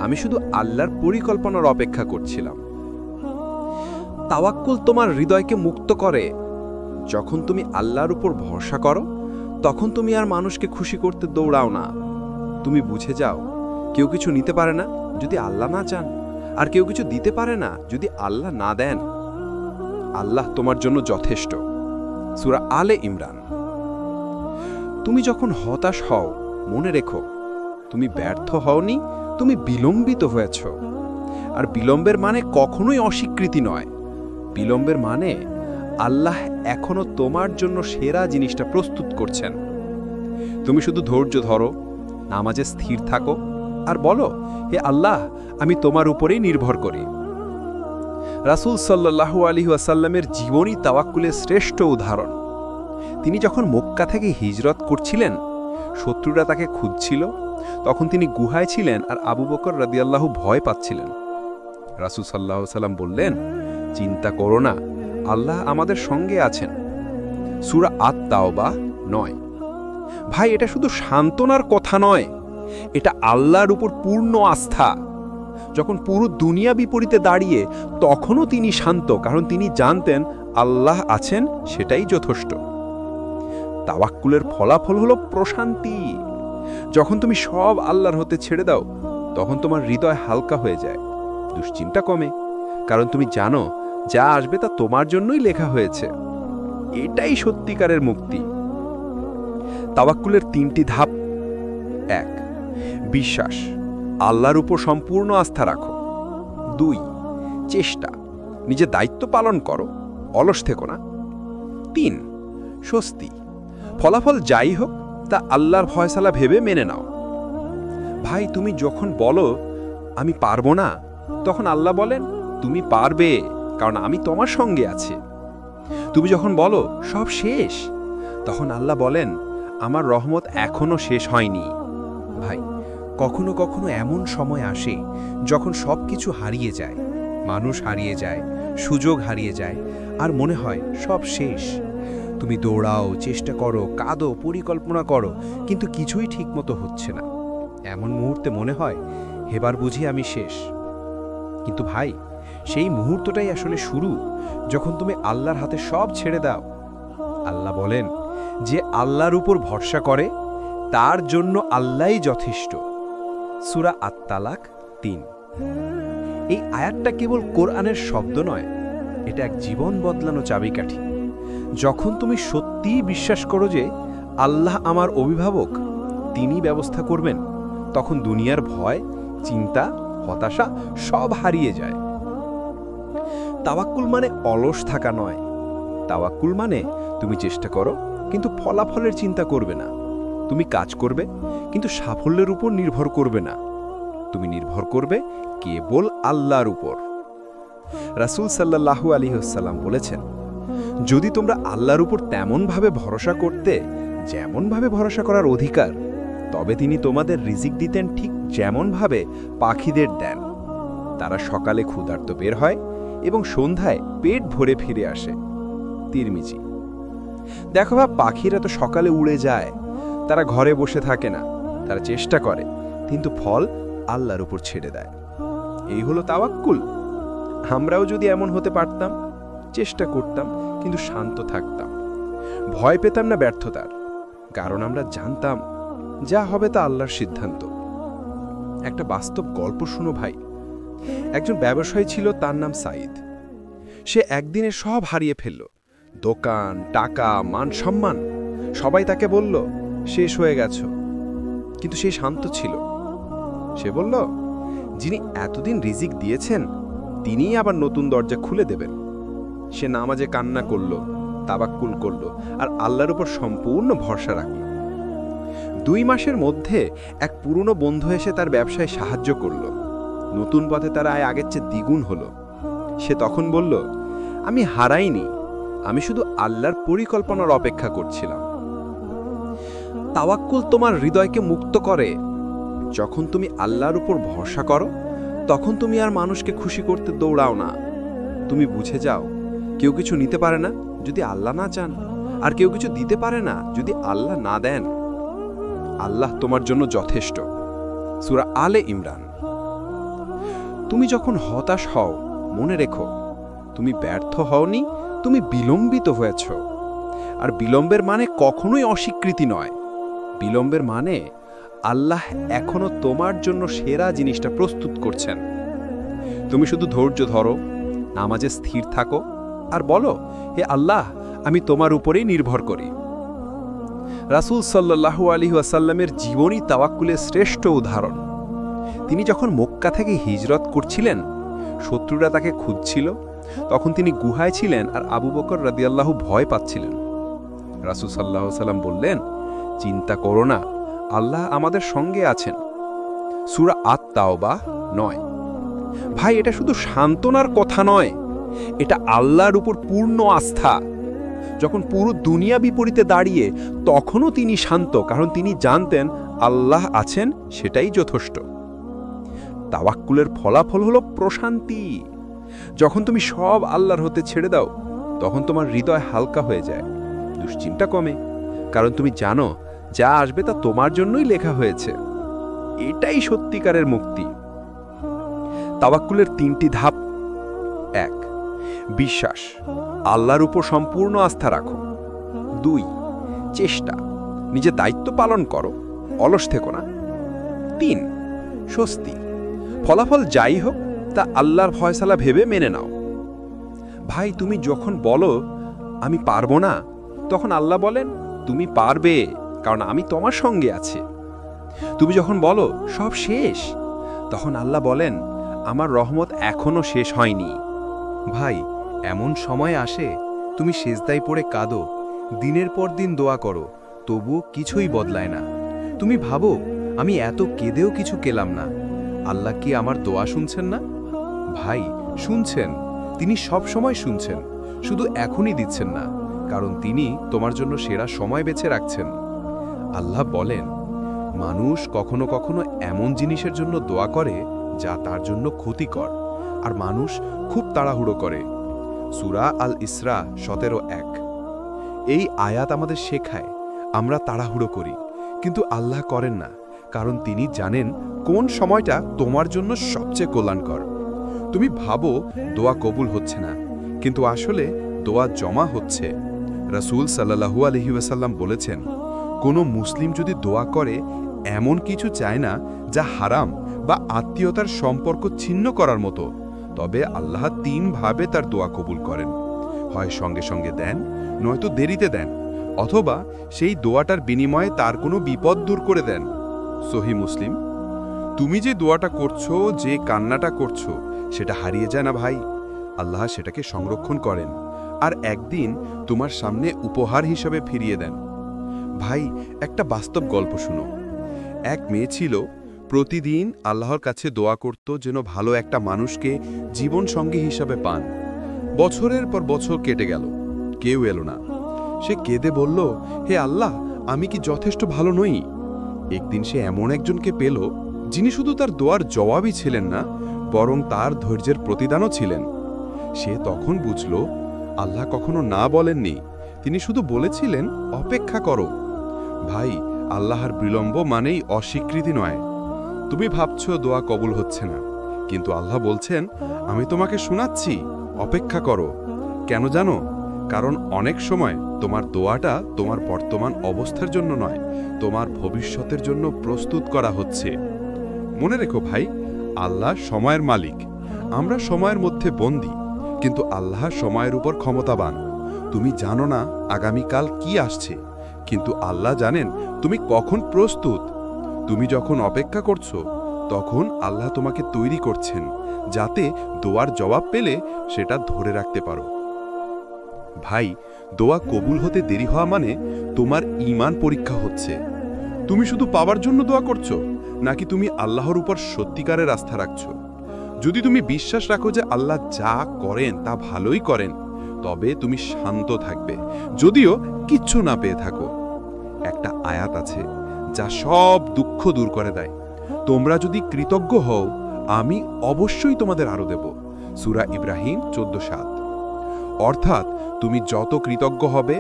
Speaker 4: আমি শুধু আল্লাহর পরিকল্পনার অপেক্ষা করছিলাম। তাওয়াক্কুল তোমার হৃদয়কে মুক্ত করে। যখন তুমি আল্লাহর উপর ভরসা করো, তখন তুমি আর মানুষকে খুশি করতে দৌড়াও না। তুমি বুঝে যাও, কেউ কিছু নিতে পারে না যদি আল্লাহ না চান, আর কেউ কিছু দিতে পারে না যদি আল্লাহ না দেন। আল্লাহ তোমার জন্য যথেষ্ট। সূরা আলে ইমরান। তুমি যখন হতাশ হও, মনে রেখো তুমি ব্যর্থ হওনি, তুমি বিলম্বিত হয়েছ। আর বিলম্বের মানে কখনোই অস্বীকৃতি নয়। বিলম্বের মানে আল্লাহ এখনো তোমার জন্য সেরা জিনিসটা প্রস্তুত করছেন। তুমি শুধু ধৈর্য ধরো, নামাজে স্থির থাকো আর বলো, হে আল্লাহ, আমি তোমার উপরেই নির্ভর করি। রাসূল সাল্লাল্লাহু আলাইহি ওয়াসাল্লামের জীবনী তাওয়াক্কুলের শ্রেষ্ঠ উদাহরণ। তিনি যখন মক্কা থেকে হিজরত করছিলেন, শত্রুরা তাকে খুঁজছিল। তখন তিনি গুহায় ছিলেন আর আবু বকর রাদিয়াল্লাহু ভয় পাচ্ছিলেন। রাসূল সাল্লাল্লাহু আলাইহি ওয়াসাল্লাম বললেন, চিন্তা করো না, আল্লাহ আমাদের সঙ্গে আছেন। সূরা আত-তাওবা 9। ভাই, এটা শুধু সান্ত্বনার কথা নয়, এটা আল্লাহর উপর পূর্ণ আস্থা। যখন পুরো দুনিয়া বিপরীতে দাঁড়িয়ে, তখনও তিনি শান্ত, কারণ তিনি জানতেন আল্লাহ আছেন, সেটাই যথেষ্ট। তাওয়াক্কুলের ফলাফল হলো প্রশান্তি। যখন তুমি সব আল্লাহর হাতে ছেড়ে দাও, তখন তোমার হৃদয় হালকা হয়ে যায়, দুশ্চিন্তা কমে, কারণ তুমি জানো যা আসবে তা তোমার জন্যই লেখা হয়েছে। এটাই সত্যিকারের মুক্তি। তাওয়াক্কুলের 3টি ধাপ। 1. বিশ্বাস, আল্লাহর উপর সম্পূর্ণ আস্থা রাখো। 2. চেষ্টা, নিজের দায়িত্ব পালন করো, অলস থেকো না। 3. স্বস্তি, ফলাফল যাই হোক তা আল্লাহর ফয়সালা ভেবে মেনে নাও। ভাই, তুমি যখন বলো আমি পারবো না, তখন আল্লাহ বলেন তুমি পারবে, কারণ আমি তোমার সঙ্গে আছি। তুমি যখন বলো সব শেষ, তখন আল্লাহ বলেন আমার রহমত এখনো শেষ হয়নি। ভাই, কখনো কখনো এমন সময় আসে যখন সব কিছু হারিয়ে যায়, মানুষ হারিয়ে যায়, সুযোগ হারিয়ে যায়, আর মনে হয় সব শেষ। তুমি দৌড়াও, চেষ্টা করো, কাঁদো, পরিকল্পনা করো, কিন্তু কিছুই ঠিকমতো হচ্ছে না। এমন মুহূর্তে মনে হয় এবার বুঝি আমি শেষ। কিন্তু ভাই, সেই মুহূর্তটাই আসলে শুরু, যখন তুমি আল্লাহর হাতে সব ছেড়ে দাও। আল্লাহ বলেন, যে আল্লাহর উপর ভরসা করে তার জন্য আল্লাহই যথেষ্ট। সূরা আত-তালাক 3। এই আয়াতটা কেবল কোরআনের শব্দ নয়, এটা এক জীবন বদলানো চাবিকাঠি। যখন তুমি সত্যিই বিশ্বাস করো যে আল্লাহ আমার অভিভাবক, তিনি ব্যবস্থা করবেন, তখন দুনিয়ার ভয়, চিন্তা, হতাশা সব হারিয়ে যায়। তাওয়াক্কুল মানে অলস থাকা নয়। তাওয়াক্কুল মানে তুমি চেষ্টা করো কিন্তু ফলাফলের চিন্তা করবে না। তুমি কাজ করবে কিন্তু সাফল্যের উপর নির্ভর করবে না। তুমি নির্ভর করবে কেবল আল্লাহর উপর। রাসূল সাল্লাল্লাহু আলাইহি ওয়াসাল্লাম বলেছেন, যদি তোমরা আল্লাহর উপর তেমনভাবে ভরসা করতে যেমনভাবে ভরসা করার অধিকার, তবে তিনি তোমাদের রিজিক দিতেন ঠিক যেমনভাবে পাখিদের দেন। তারা সকালে ক্ষুধার্ত বের হয় এবং সন্ধ্যায় পেট ভরে ফিরে আসে। তিরমিজি। দেখো বা, পাখিরা তো সকালে উড়ে যায়, তারা ঘরে বসে থাকে না, তারা চেষ্টা করে, কিন্তু ফল আল্লাহর উপর ছেড়ে দেয়। এই হলো তাওয়াক্কুল। আমরাও যদি এমন হতে পারতাম, চেষ্টা করতাম কিন্তু শান্ত থাকতাম, ভয় পেতাম না ব্যর্থতার, কারণ আমরা জানতাম যা হবে তা আল্লাহর সিদ্ধান্ত। একটা বাস্তব গল্প শুনো ভাই। একজন ব্যবসায়ী ছিল, তার নাম সাইদ। সে একদিনে সব হারিয়ে ফেলল, দোকান, টাকা, মান সম্মান। সবাই তাকে বলল শেষ হয়ে গেছ, কিন্তু সে শান্ত ছিল। সে বলল, যিনি এতদিন রিজিক দিয়েছেন তিনিই আবার নতুন দরজা খুলে দেবেন। সে নামাজে কান্না করল, তাওয়াক্কুল করল আর আল্লাহর উপর সম্পূর্ণ ভরসা রাখল। 2 মাসের মধ্যে এক পুরনো বন্ধু এসে তার ব্যবসায় সাহায্য করল। নতুন পথে তার আয় আগের চেয়ে দ্বিগুণ হলো। সে তখন বলল, আমি হারাইনি, আমি শুধু আল্লাহর পরিকল্পনার অপেক্ষা করছিলাম। তাওয়াক্কুল তোমার হৃদয়কে মুক্ত করে। যখন তুমি আল্লাহর উপর ভরসা করো, তখন তুমি আর মানুষকে খুশি করতে দৌড়াও না। তুমি বুঝে যাও, কেউ কিছু নিতে পারে না যদি আল্লাহ না চান, আর কেউ কিছু দিতে পারে না যদি আল্লাহ না দেন। আল্লাহ তোমার জন্য যথেষ্ট। সূরা আলে ইমরান। তুমি যখন হতাশ হও, মনে রেখো তুমি ব্যর্থ হওনি, তুমি বিলম্বিত হয়েছ। আর বিলম্বের মানে কখনোই অস্বীকৃতি নয়। বিলম্বের মানে আল্লাহ এখনো তোমার জন্য সেরা জিনিসটা প্রস্তুত করছেন। তুমি শুধু ধৈর্য ধরো, নামাজে স্থির থাকো আর বলো, হে আল্লাহ, আমি তোমার উপরেই নির্ভর করি। রাসূল সাল্লাল্লাহু আলাইহি ওয়াসাল্লামের জীবনই তাওয়াক্কুলের শ্রেষ্ঠ উদাহরণ। তিনি যখন মক্কা থেকে হিজরত করছিলেন, শত্রুরা তাকে খুঁজছিল, তখন তিনি গুহায় ছিলেন আর আবু বকর রাদিয়াল্লাহু ভয় পাচ্ছিলেন। রাসূল সাল্লাল্লাহু আলাইহি ওয়াসাল্লাম বললেন, চিন্তা করো না, আল্লাহ আমাদের সঙ্গে আছেন। সূরা আত-তাওবা 9। ভাই, এটা শুধু সান্ত্বনার কথা নয়, এটা আল্লাহর উপর পূর্ণ আস্থা। যখন পুরো দুনিয়া বিপরীতে দাঁড়িয়ে, তখনও তিনি শান্ত, কারণ তিনি জানতেন আল্লাহ আছেন, সেটাই যথেষ্ট। তাওয়াক্কুলের ফলাফল হলো প্রশান্তি। যখন তুমি সব আল্লাহর হতে ছেড়ে দাও, তখন তোমার হৃদয় হালকা হয়ে যায়, দুশ্চিন্তা কমে, কারণ তুমি জানো যা আসবে তা তোমার জন্যই লেখা হয়েছে। এটাই সত্যিকারের মুক্তি। তাওয়াক্কুলের 3টি ধাপ। 1. বিশ্বাস, আল্লাহর উপর সম্পূর্ণ আস্থা রাখো। 2. চেষ্টা, নিজের দায়িত্ব পালন করো, অলস থেকো না। 3. স্বস্তি, ফলাফল যাই হোক তা আল্লাহর ফয়সালা ভেবে মেনে নাও। ভাই, তুমি যখন বলো আমি পারবো না, তখন আল্লাহ বলেন তুমি পারবে, কারণ আমি তোমার সঙ্গে আছি। তুমি যখন বলো সব শেষ, তখন আল্লাহ বলেন আমার রহমত এখনো শেষ হয়নি। ভাই, এমন সময় আসে তুমি সেজদায় পড়ে কাঁদো, দিনের পর দিন দোয়া করো, তবুও কিছুই বদলায় না। তুমি ভাবো আমি এত কেঁদেও কিছু পেলাম না, আল্লাহ কি আমার দোয়া শুনছেন না? ভাই, শুনছেন, তিনি সব সময় শুনছেন, শুধু এখনই দিচ্ছেন না, কারণ তিনি তোমার জন্য সেরা সময় বেছে রাখছেন। আল্লাহ বলেন, মানুষ কখনো কখনো এমন জিনিসের জন্য দোয়া করে যা তার জন্য ক্ষতিকর, আর মানুষ খুব তাড়াহুড়ো করে। সূরা আল ইসরা 17:1। এই আয়াত আমাদের শেখায় আমরা তাড়াহুড়ো করি, কিন্তু আল্লাহ করেন না, কারণ তিনি জানেন কোন সময়টা তোমার জন্য সবচেয়ে কল্যাণকর। তুমি ভাবো দোয়া কবুল হচ্ছে না, কিন্তু আসলে দোয়া জমা হচ্ছে। রাসূল সাল্লাল্লাহু আলাইহি ওয়াসাল্লাম বলেছেন, কোনো মুসলিম যদি দোয়া করে এমন কিছু চায় না যা হারাম বা আত্মীয়তার সম্পর্ক ছিন্ন করার মতো, তবে আল্লাহ 3 ভাবে তার দোয়া কবুল করেন। হয় সঙ্গে সঙ্গে দেন, নয়তো দেরিতে দেন, অথবা সেই দোয়াটার বিনিময়ে তার কোনো বিপদ দূর করে দেন। সহিহ মুসলিম। তুমি যে দোয়াটা করছো, যে কান্নাটা করছো, সেটা হারিয়ে যায় না ভাই, আল্লাহ সেটাকে সংরক্ষণ করেন আর একদিন তোমার সামনে উপহার হিসাবে ফিরিয়ে দেন। ভাই, একটা বাস্তব গল্প শুনো। এক মেয়ে ছিল, প্রতিদিন আল্লাহর কাছে দোয়া করত যেন ভালো একটা মানুষকে জীবন সঙ্গী হিসাবে পান। বছরের পর বছর কেটে গেল,
Speaker 3: কেউ এলো না। সে কেঁদে বলল, হে আল্লাহ, আমি কি যথেষ্ট ভালো নই? একদিন সে এমন একজনকে পেল যিনি শুধু তার দোয়ার জবাবই ছিলেন না, বরং তার ধৈর্যের প্রতিদানও ছিলেন। সে তখন বুঝল আল্লাহ কখনো না বলেননি, তিনি শুধু বলেছিলেন অপেক্ষা করো। ভাই, আল্লাহর বিলম্ব মানেই অস্বীকৃতি নয়। তুমি ভাবছো দোয়া কবুল হচ্ছে না, কিন্তু আল্লাহ বলছেন আমি তোমাকে শোনাচ্ছি, অপেক্ষা করো। কেন জানো? কারণ অনেক সময় তোমার দোয়াটা তোমার বর্তমান অবস্থার জন্য নয়, তোমার ভবিষ্যতের জন্য প্রস্তুত করা হচ্ছে। মনে রেখো ভাই, আল্লাহ সময়ের মালিক, আমরা সময়ের মধ্যে বন্দী, কিন্তু আল্লাহ সময়ের উপর ক্ষমতাবান। তুমি জানো না আগামীকাল কি আসছে, কিন্তু আল্লাহ জানেন তুমি কখন প্রস্তুত। তুমি যখন অপেক্ষা করছো, তখন আল্লাহ তোমাকে তৈরি করছেন, যাতে দোয়ার জবাব পেলে সেটা ধরে রাখতে পারো। ভাই, দোয়া কবুল হতে দেরি হওয়া মানে তোমার ঈমান পরীক্ষা হচ্ছে। তুমি শুধু পাওয়ার জন্য দোয়া করছো, নাকি তুমি আল্লাহর উপর সত্যিকারের আস্থা রাখছো? যদি তুমি বিশ্বাস রাখো যে আল্লাহ যা করেন তা ভালোই করেন, তবে তুমি শান্ত থাকবে, যদিও কিচ্ছু না পেয়ে থাকো। একটা আয়াত আছে যা সব দুঃখ দূর করে দেয়, তোমরা যদি কৃতজ্ঞ হও, আমি অবশ্যই তোমাদের আরো দেব। সূরা ইব্রাহিম 14:7। অর্থাৎ তুমি যত কৃতজ্ঞ হবে,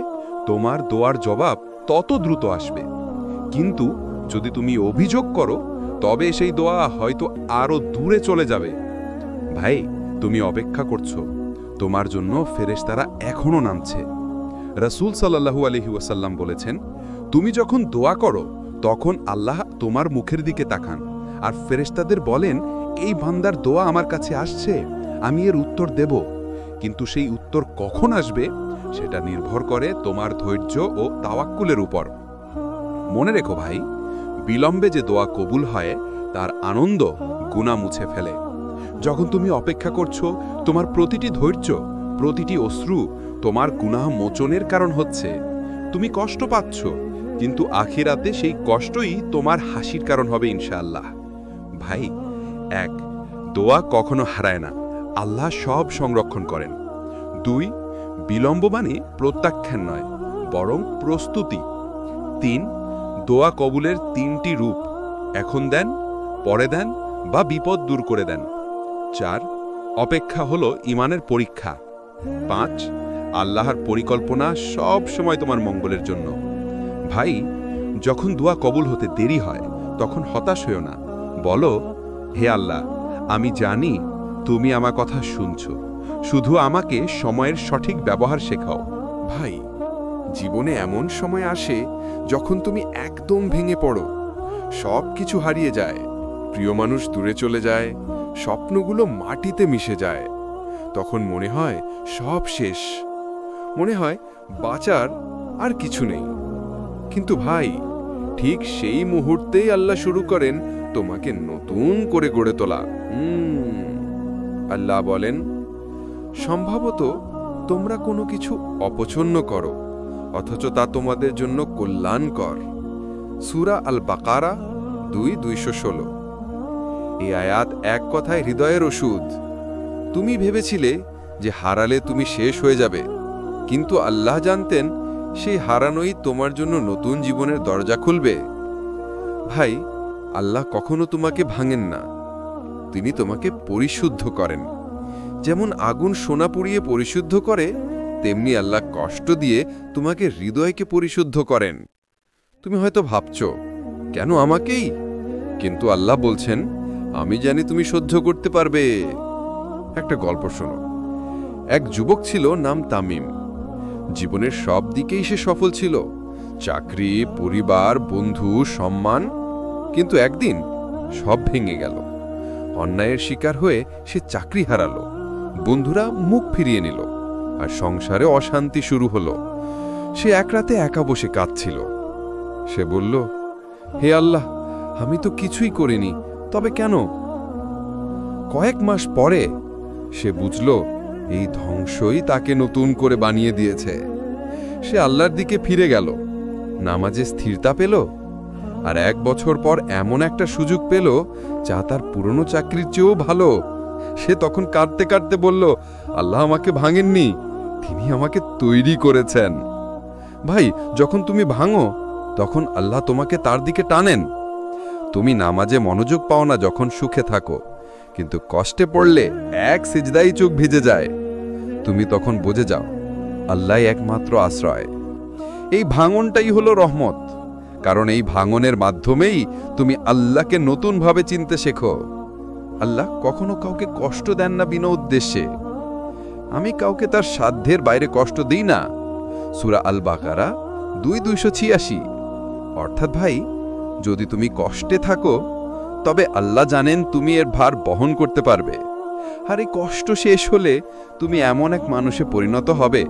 Speaker 3: তোমার দোয়ার জবাব তত দ্রুত আসবে। কিন্তু যদি তুমি অভিযোগ করো, তবে সেই দোয়া হয়তো আরো দূরে চলে যাবে। ভাই, তুমি অপেক্ষা করছো, তোমার জন্য ফেরেশতারা এখনো নামছে। রাসূল সাল্লাল্লাহু আলাইহি ওয়াসাল্লাম বলেছেন, তুমি যখন দোয়া করো তখন আল্লাহ তোমার মুখের দিকে তাকান আর ফেরেশতাদের বলেন, এই বান্দার দোয়া আমার কাছে আসছে, আমি এর উত্তর দেব। কিন্তু সেই উত্তর কখন আসবে সেটা নির্ভর করে তোমার ধৈর্য ও তাওয়াক্কুলের উপর। মনে রেখো ভাই, বিলম্বে যে দোয়া কবুল হয় তার আনন্দ গুনাহ মুছে ফেলে। যখন তুমি অপেক্ষা করছো, তোমার প্রতিটি ধৈর্য, প্রতিটি অশ্রু তোমার গুনাহ মোচনের কারণ হচ্ছে। তুমি কষ্ট পাচ্ছ, কিন্তু আখিরাতে সেই কষ্টই তোমার হাসির কারণ হবে ইনশাআল্লাহ। ভাই, এক, দোয়া কখনো হারায় না, আল্লাহ সব সংরক্ষণ করেন। 2, বিলম্ব মানে প্রত্যাখ্যান নয়, বরং প্রস্তুতি। 3, দোয়া কবুলের 3টি রূপ, এখন দেন, পরে দেন বা বিপদ দূর করে দেন। 4, অপেক্ষা হলো ঈমানের পরীক্ষা। 5, আল্লাহর পরিকল্পনা সব সময় তোমার মঙ্গলের জন্য। ভাই, যখন দোয়া কবুল হতে দেরি হয়, তখন হতাশ হইও না। বলো, হে আল্লাহ, আমি জানি তুমি আমার কথা শুনছো, শুধু আমাকে সময়ের সঠিক ব্যবহার শেখাও।
Speaker 5: ভাই, জীবনে এমন সময় আসে যখন তুমি একদম ভেঙে পড়ো, সব কিছু হারিয়ে যায়, প্রিয় মানুষ দূরে চলে যায়, স্বপ্নগুলো মাটিতে মিশে যায়। তখন মনে হয় সব শেষ, মনে হয় বাঁচার আর কিছু নেই। কিন্তু ভাই, ঠিক সেই মুহূর্তেই আল্লাহ শুরু করেন তোমাকে নতুন করে গড়ে তোলা। আল্লাহ বলেন, সম্ভবত তোমরা কোনো কিছু অপছন্দ করো, অথচ তা তোমাদের জন্য কল্যাণকর। সূরা আল বাকারা 2:216। এই আয়াত এক কথায় হৃদয়ের ওষুধ। তুমি ভেবেছিলে যে হারালে তুমি শেষ হয়ে যাবে, কিন্তু আল্লাহ জানতেন সেই হারানোই তোমার জন্য নতুন জীবনের দরজা খুলবে। ভাই, আল্লাহ কখনো তোমাকে ভাঙেন না, তিনি তোমাকে পরিশুদ্ধ করেন। যেমন আগুন সোনা পুড়িয়ে পরিশুদ্ধ করে, তেমনি আল্লাহ কষ্ট দিয়ে তোমাকে হৃদয়কে পরিশুদ্ধ করেন। তুমি হয়তো ভাবছো, কেন আমাকেই? কিন্তু আল্লাহ বলছেন, আমি জানি তুমি সহ্য করতে পারবে। একটা গল্প শোনো। এক যুবক ছিল, নাম তামিম। জীবনের সব দিকেই সে সফল ছিল, চাকরি, পরিবার, বন্ধু, সম্মান। কিন্তু একদিন সব ভেঙে গেল। অন্যায়ের শিকার হয়ে সে চাকরি হারালো, বন্ধুরা মুখ ফিরিয়ে নিল, আর সংসারে অশান্তি শুরু হলো। সে এক রাতে একা বসে কাঁদছিল। সে বলল, হে আল্লাহ, আমি তো কিছুই করিনি, তবে কেন? কয়েক মাস পরে সে বুঝল এই ধ্বংসই তাকে নতুন করে বানিয়ে দিয়েছে। সে আল্লাহর দিকে ফিরে গেল, নামাজে স্থিরতা পেল, আর 1 বছর পর এমন একটা সুযোগ পেল যা তার পুরনো চাকরির চেয়েও ভালো। সে তখন কাঁদতে কাঁদতে বলল, আল্লাহ আমাকে ভাঙেননি, তিনি আমাকে তৈরি করেছেন। ভাই, যখন তুমি ভাঙো তখন আল্লাহ তোমাকে তার দিকে টানেন। তুমি নামাজে মনোযোগ পাও না যখন সুখে থাকো, কিন্তু কষ্টে পড়লে এক সিজদাই চোখ ভিজে যায়। তুমি তখন বুঝে যাও আল্লাহ একমাত্র আশ্রয়। এই ভাঙনটাই হলো রহমত, কারণ এই ভাঙনের মাধ্যমেই তুমি আল্লাহকে নতুনভাবে চিনতে শেখো। আল্লাহ কখনো কাউকে কষ্ট দেন না বিনা উদ্দেশ্যে। আমি কাউকে তার সাধ্যের বাইরে কষ্ট দিই না। সূরা আল বাকারা 2:286। অর্থাৎ ভাই, যদি তুমি কষ্টে থাকো তবে আল্লাহ জানেন তুমি এর ভার বহন করতে পারবে। আর এই কষ্ট শেষ হলে তুমি এমন এক মানুষে পরিণত হবে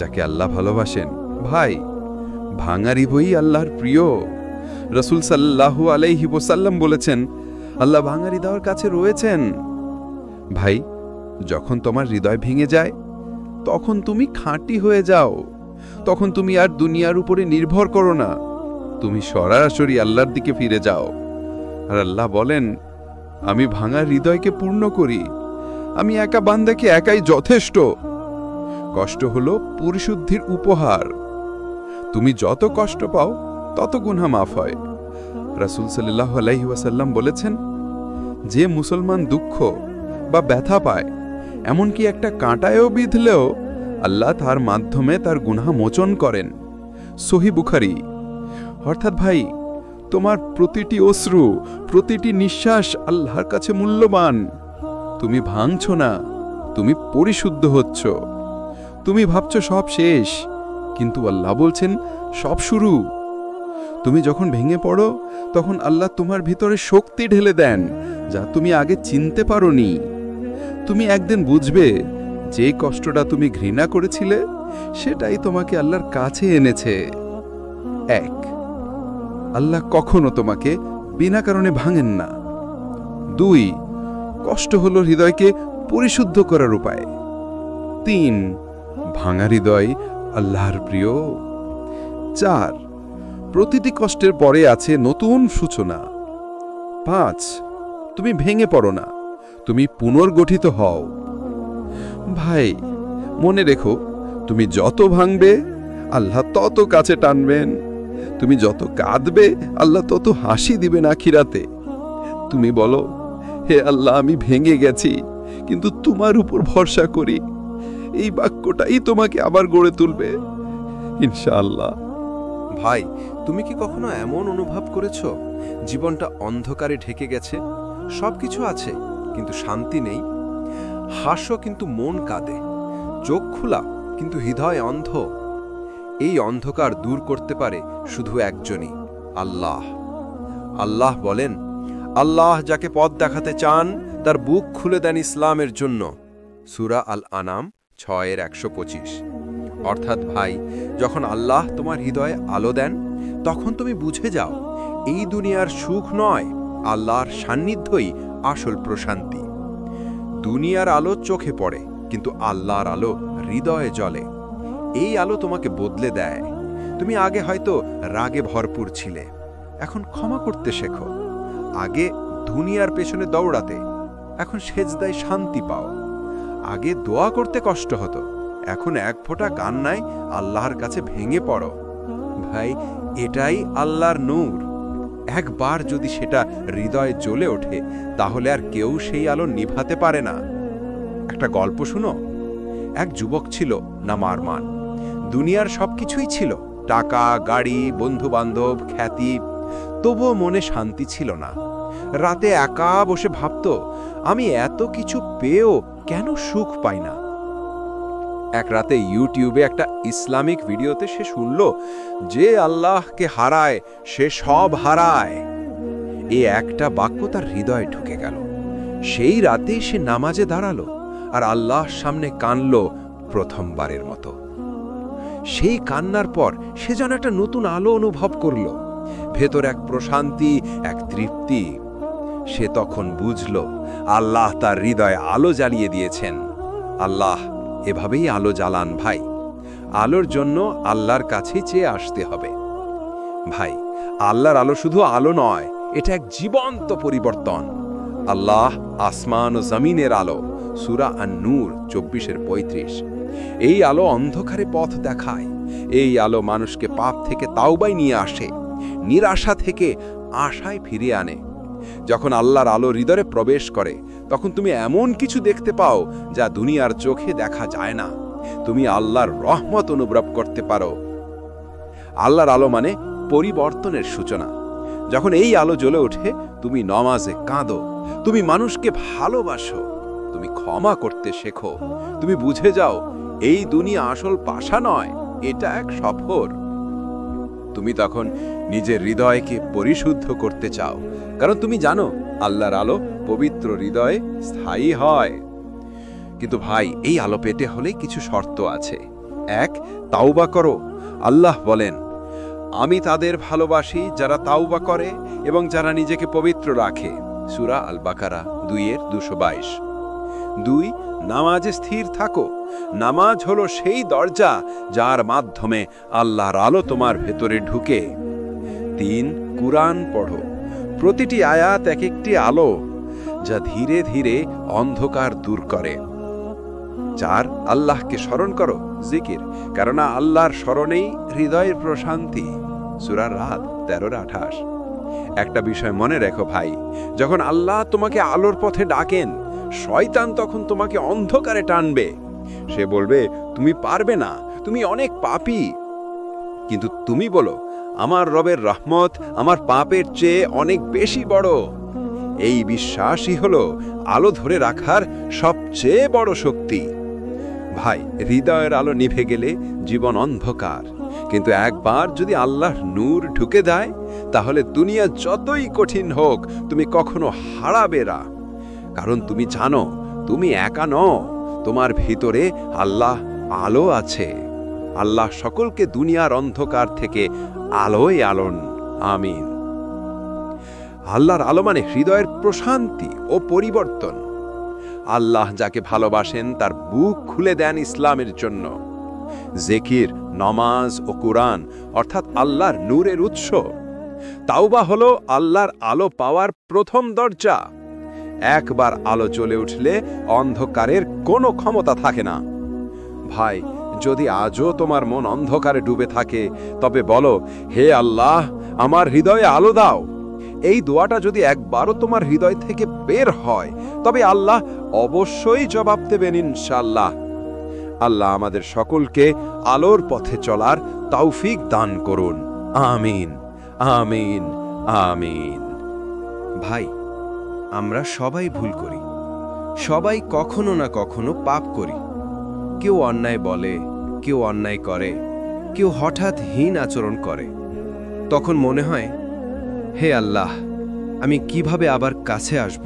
Speaker 5: যাকে আল্লাহ ভালোবাসেন। ভাই, ভাঙা হৃদয়ই আল্লাহর প্রিয়। রাসূল সাল্লাল্লাহু আলাইহি ওয়াসাল্লাম বলেছেন, আল্লাহ ভাঙা হৃদয়ের কাছে রয়েছেন। ভাই, যখন তোমার হৃদয় ভেঙে যায় তখন তুমি খাঁটি হয়ে যাও। তখন তুমি আর দুনিয়ার উপরে নির্ভর করো না, তুমি সরাসরি আল্লাহর দিকে ফিরে যাও। আর আল্লাহ বলেন, আমি ভাঙা হৃদয়কে পূর্ণ করি। আমি একা বান্দাকে একাই যথেষ্ট। কষ্ট হলো পরিশুদ্ধির উপহার। তুমি যত কষ্ট পাও তত গুনাহ মাফ হয়। রাসূল সাল্লাল্লাহু আলাইহি ওয়াসাল্লাম বলেছেন, যে মুসলমান দুঃখ বা ব্যথা পায়, এমনকি একটা কাঁটায়ও বিঁধলেও আল্লাহ তার মাধ্যমে তার গুনাহ মোচন করেন। সহিহ বুখারী। অর্থাৎ ভাই, তোমার প্রতিটি অশ্রু, প্রতিটি নিঃশ্বাস আল্লাহর কাছে মূল্যবান। তুমি ভাঙছ না, তুমি পরিশুদ্ধ হচ্ছ। তুমি ভাবছ সব শেষ, কিন্তু আল্লাহ বলছেন সব শুরু। তুমি যখন ভেঙে পড়ো তখন আল্লাহ তোমার ভিতরে শক্তি ঢেলে দেন যা তুমি আগে চিনতে পারোনি। তুমি একদিন বুঝবে যে কষ্টটা তুমি ঘৃণা করেছিলে সেটাই তোমাকে আল্লাহর কাছে এনেছে। 1, আল্লাহ কখনো তোমাকে বিনা কারণে ভাঙেন না। 2, কষ্ট হলো হৃদয়কে পরিশুদ্ধ করার উপায়। 3, ভাঙা হৃদয় আল্লাহর প্রিয়। 4, প্রতিটি কষ্টের পরে আছে নতুন সূচনা। 5, তুমি ভেঙে পড়ো না, তুমি পুনর্গঠিত হও। ভাই, মনে রেখো, তুমি যত ভাঙবে আল্লাহ তত কাছে টানবেন। তুমি যত কাঁদবে আল্লাহ তত হাসি দিবেন আখিরাতে। তুমি বলো, হে আল্লাহ, আমি ভেঙে গেছি, কিন্তু তোমার উপর ভরসা করি। এই বাক্যটাই তোমাকে আবার গড়ে তুলবে ইনশাআল্লাহ।
Speaker 1: ভাই, তুমি কি কখনো এমন অনুভব করেছো জীবনটা অন্ধকারে ঢেকে গেছে? সবকিছু আছে কিন্তু শান্তি নেই। হাসো কিন্তু মন কাঁদে, চোখ খোলা কিন্তু হৃদয় অন্ধ। এই অন্ধকার দূর করতে পারে শুধু একজনই, আল্লাহ। আল্লাহ বলেন, আল্লাহ যাকে পথ দেখাতে চান তার বুক খুলে দেন ইসলামের জন্য। সূরা আল আনাম 6:125। অর্থাৎ ভাই, যখন আল্লাহ তোমার হৃদয়ে আলো দেন তখন তুমি বুঝে যাও এই দুনিয়ার সুখ নয়, আল্লাহর সান্নিধ্যই আসল প্রশান্তি। দুনিয়ার আলো চোখে পড়ে, কিন্তু আল্লাহর আলো হৃদয়ে জ্বলে। এই আলো তোমাকে বদলে দেয়। তুমি আগে হয়তো রাগে ভরপুর ছিলে, এখন ক্ষমা করতে শেখো। আগে দুনিয়ার পেছনে দৌড়াতে, এখন সেজদায় শান্তি পাও। আগে দোয়া করতে কষ্ট হতো, এখন এক ফোঁটা কান্নায় আল্লাহর কাছে ভেঙে পড়ো। ভাই, এটাই আল্লাহর নূর। একবার যদি সেটা হৃদয়ে জ্বলে ওঠে তাহলে আর কেউ সেই আলো নিভাতে পারে না। একটা গল্প শুনো। এক যুবক ছিল নাম আরমান। দুনিয়ার সবকিছুই ছিল, টাকা, গাড়ি, বন্ধু-বান্ধব, খ্যাতি, তবুও মনে শান্তি ছিল না। রাতে একা বসে ভাবত, আমি এত কিছু পেয়েও কেন সুখ পাই না। এক রাতে ইউটিউবে একটা ইসলামিক ভিডিওতে সে শুনল, যে আল্লাহকে হারায় সে সব হারায়। এই একটা বাক্য তার হৃদয়ে ঢুকে গেল। সেই রাতেই সে নামাজে দাঁড়ালো আর আল্লাহর সামনে কাঁদল প্রথমবারের মতো। সেই কান্নার পর সে যেন একটা নতুন আলো অনুভব করল, ভেতর এক প্রশান্তি, এক তৃপ্তি। সে তখন বুঝল আল্লাহ তার হৃদয়ে আলো জ্বালিয়ে দিয়েছেন। আল্লাহ এভাবেই আলো জ্বালান ভাই। আলোর জন্য আল্লাহর কাছে চেয়ে আসতে হবে। ভাই, আল্লাহর আলো শুধু আলো নয়, এটা এক জীবন্ত পরিবর্তন। আল্লাহ আসমান ও জমিনের আলো। সূরা আন-নূর 24:35।
Speaker 3: এই আলো অন্ধকারে পথ দেখায়। এই আলো মানুষকে পাপ থেকে তাওবায় নিয়ে আসে, নিরাশা থেকে আশায় ফিরিয়ে আনে। যখন আল্লাহর আলো হৃদয়ে প্রবেশ করে, তখন তুমি এমন কিছু দেখতে পাও যা দুনিয়ার চোখে দেখা যায় না। তুমি আল্লাহর রহমত অনুভব করতে পারো। আল্লাহর আলো মানে পরিবর্তনের সূচনা। যখন এই আলো জ্বলে ওঠে, তুমি নামাজে কাঁদো, তুমি মানুষকে ভালোবাসো, তুমি ক্ষমা করতে শেখো, তুমি বুঝে যাও এই দুনিয়া আসল পাশা নয়, এটা এক সফর। তুমি তখন নিজের হৃদয়কে পরিশুদ্ধ করতে চাও, কারণ তুমি জানো আল্লাহর আলো পবিত্র হৃদয়ে স্থায়ী হয়। কিন্তু ভাই, এই আলো পেতে হলে কিছু শর্ত আছে। এক, তাওবা করো। আল্লাহ বলেন, আমি তাদের ভালোবাসি যারা তাওবা করে এবং যারা নিজেকে পবিত্র রাখে। সূরা আল বাকারা 2:222। 2, নামাজে স্থির থাকো। নামাজ হলো সেই দরজা যার মাধ্যমে আল্লাহর আলো তোমার ভেতরে ঢুকে। 3, কুরআন পড়ো। প্রতিটি আয়াত এক একটি আলো, যা ধীরে ধীরে অন্ধকার দূর করে। 4, আল্লাহকে স্মরণ করো, জিকির, কেননা আল্লাহর স্মরণেই হৃদয়ের প্রশান্তি। সূরা রাত 13-28। একটা বিষয় মনে রেখো ভাই, যখন আল্লাহ তোমাকে আলোর পথে ডাকেন, শয়তান তখন তোমাকে অন্ধকারে টানবে। সে বলবে, তুমি পারবে না, তুমি অনেক পাপী। কিন্তু তুমি বলো, আমার রবের রহমত আমার পাপের চেয়ে অনেক বেশি বড়। এই বিশ্বাসই হলো আলো ধরে রাখার সবচেয়ে বড় শক্তি। ভাই, হৃদয়ের আলো নিভে গেলে জীবন অন্ধকার, কিন্তু একবার যদি আল্লাহর নূর ঢুকে দেয়, তাহলে দুনিয়া যতই কঠিন হোক তুমি কখনো হারাবে না। কারণ তুমি জানো তুমি একা নও, তোমার ভিতরে আল্লাহ আলো আছে। আল্লাহ সকলকে দুনিয়ার অন্ধকার থেকে আলোয় আলোন। আমিন। আল্লাহর আলো মানে হৃদয়ের প্রশান্তি ও পরিবর্তন। আল্লাহ যাকে ভালোবাসেন তার বুক খুলে দেন ইসলামের জন্য। জিকির, নামাজ ও কুরআন অর্থাৎ আল্লাহর নূরের উৎস। তাওবা হলো আল্লাহর আলো পাওয়ার প্রথম দরজা। একবার আলো জ্বলে উঠলে অন্ধকারের কোনো ক্ষমতা থাকে না। ভাই, যদি আজও তোমার মন অন্ধকারে ডুবে থাকে, তবে বলো, হে আল্লাহ, আমার হৃদয়ে আলো দাও। এই দোয়াটা যদি একবারও তোমার হৃদয় থেকে বের হয়, তবে আল্লাহ অবশ্যই জবাব দেবেন ইনশাআল্লাহ। আল্লাহ আমাদের সকলকে আলোর পথে চলার তৌফিক দান করুন। আমিন, আমিন, আমিন।
Speaker 4: ভাই, আমরা সবাই ভুল করি, সবাই কখনো না কখনো পাপ করি। কেউ অন্যায় বলে, কেউ অন্যায় করে, কেউ হঠাৎ হীন আচরণ করে। তখন মনে হয়, হে আল্লাহ, আমি কিভাবে আবার কাছে আসব?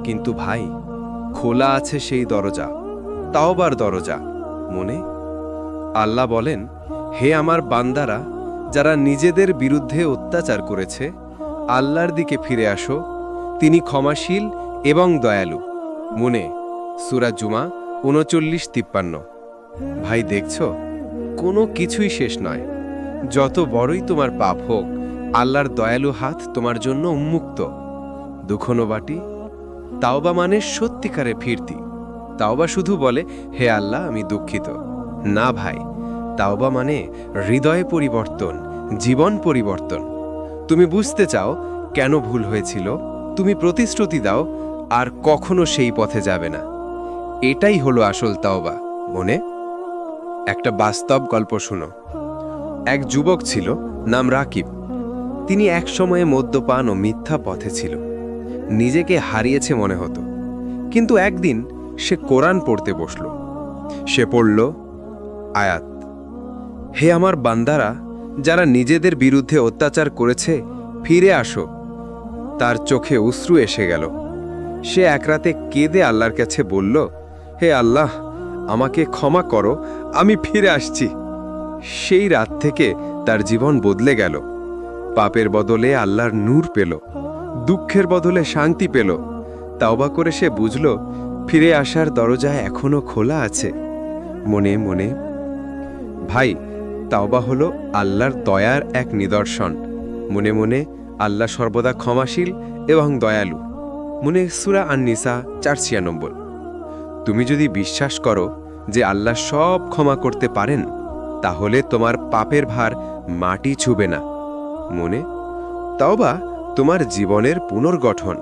Speaker 4: কিন্তু ভাই, খোলা আছে সেই দরজা, তাওবার দরজা। মনে আল্লাহ বলেন, হে আমার বান্দারা, যারা নিজেদের বিরুদ্ধে অত্যাচার করেছে, আল্লাহর দিকে ফিরে আসো, তিনি ক্ষমাশীল এবং দয়ালু। মনে সূরা জুমা 39-53। ভাই, দেখছো, কোনো কিছুই শেষ নয়। যত বড়ই তোমার পাপ হোক, আল্লাহর দয়ালু হাত তোমার জন্য উন্মুক্ত। দুঃখনো বাটি তাওবা মানে সত্যিকারে ফিরতি। তাওবা শুধু বলে, হে আল্লাহ, আমি দুঃখিত না। ভাই, তাওবা মানে হৃদয় পরিবর্তন, জীবন পরিবর্তন। তুমি বুঝতে চাও কেন ভুল হয়েছিল, তুমি প্রতিশ্রুতি দাও আর কখনো সেই পথে যাবে না। এটাই হলো আসল তাওবা। মনে একটা বাস্তব গল্প শুনো। এক যুবক ছিল, নাম রাকিব। তিনি এক সময়ে মদ্যপান ও মিথ্যা পথে ছিল, নিজেকে হারিয়েছে মনে হতো। কিন্তু একদিন সে কোরআন পড়তে বসল। সে পড়ল আয়াত, হে আমার বান্দারা, যারা নিজেদের বিরুদ্ধে অত্যাচার করেছে, ফিরে আসো। তার চোখে অশ্রু এসে গেল। সে এক রাতে কেঁদে আল্লাহর কাছে বলল, হে আল্লাহ, আমাকে ক্ষমা করো, আমি ফিরে আসছি। সেই রাত থেকে তার জীবন বদলে গেল। পাপের বদলে আল্লাহর নূর পেল, দুঃখের বদলে শান্তি পেল। তাওবা করে সে বুঝল, ফিরে আসার দরজা এখনো খোলা আছে। মনে মনে ভাই, তাওবা হলো আল্লাহর দয়ার এক নিদর্শন। মনে মনে আল্লাহ সর্বদা ক্ষমাশীল এবং দয়ালু। মনে সূরা আন-নিসা 496। তুমি যদি বিশ্বাস করো
Speaker 2: যে আল্লাহ সব ক্ষমা করতে পারেন, তাহলে তোমার পাপের ভার মাটি ছুবে না। মনে তাওবা তোমার জীবনের পুনর্গঠন।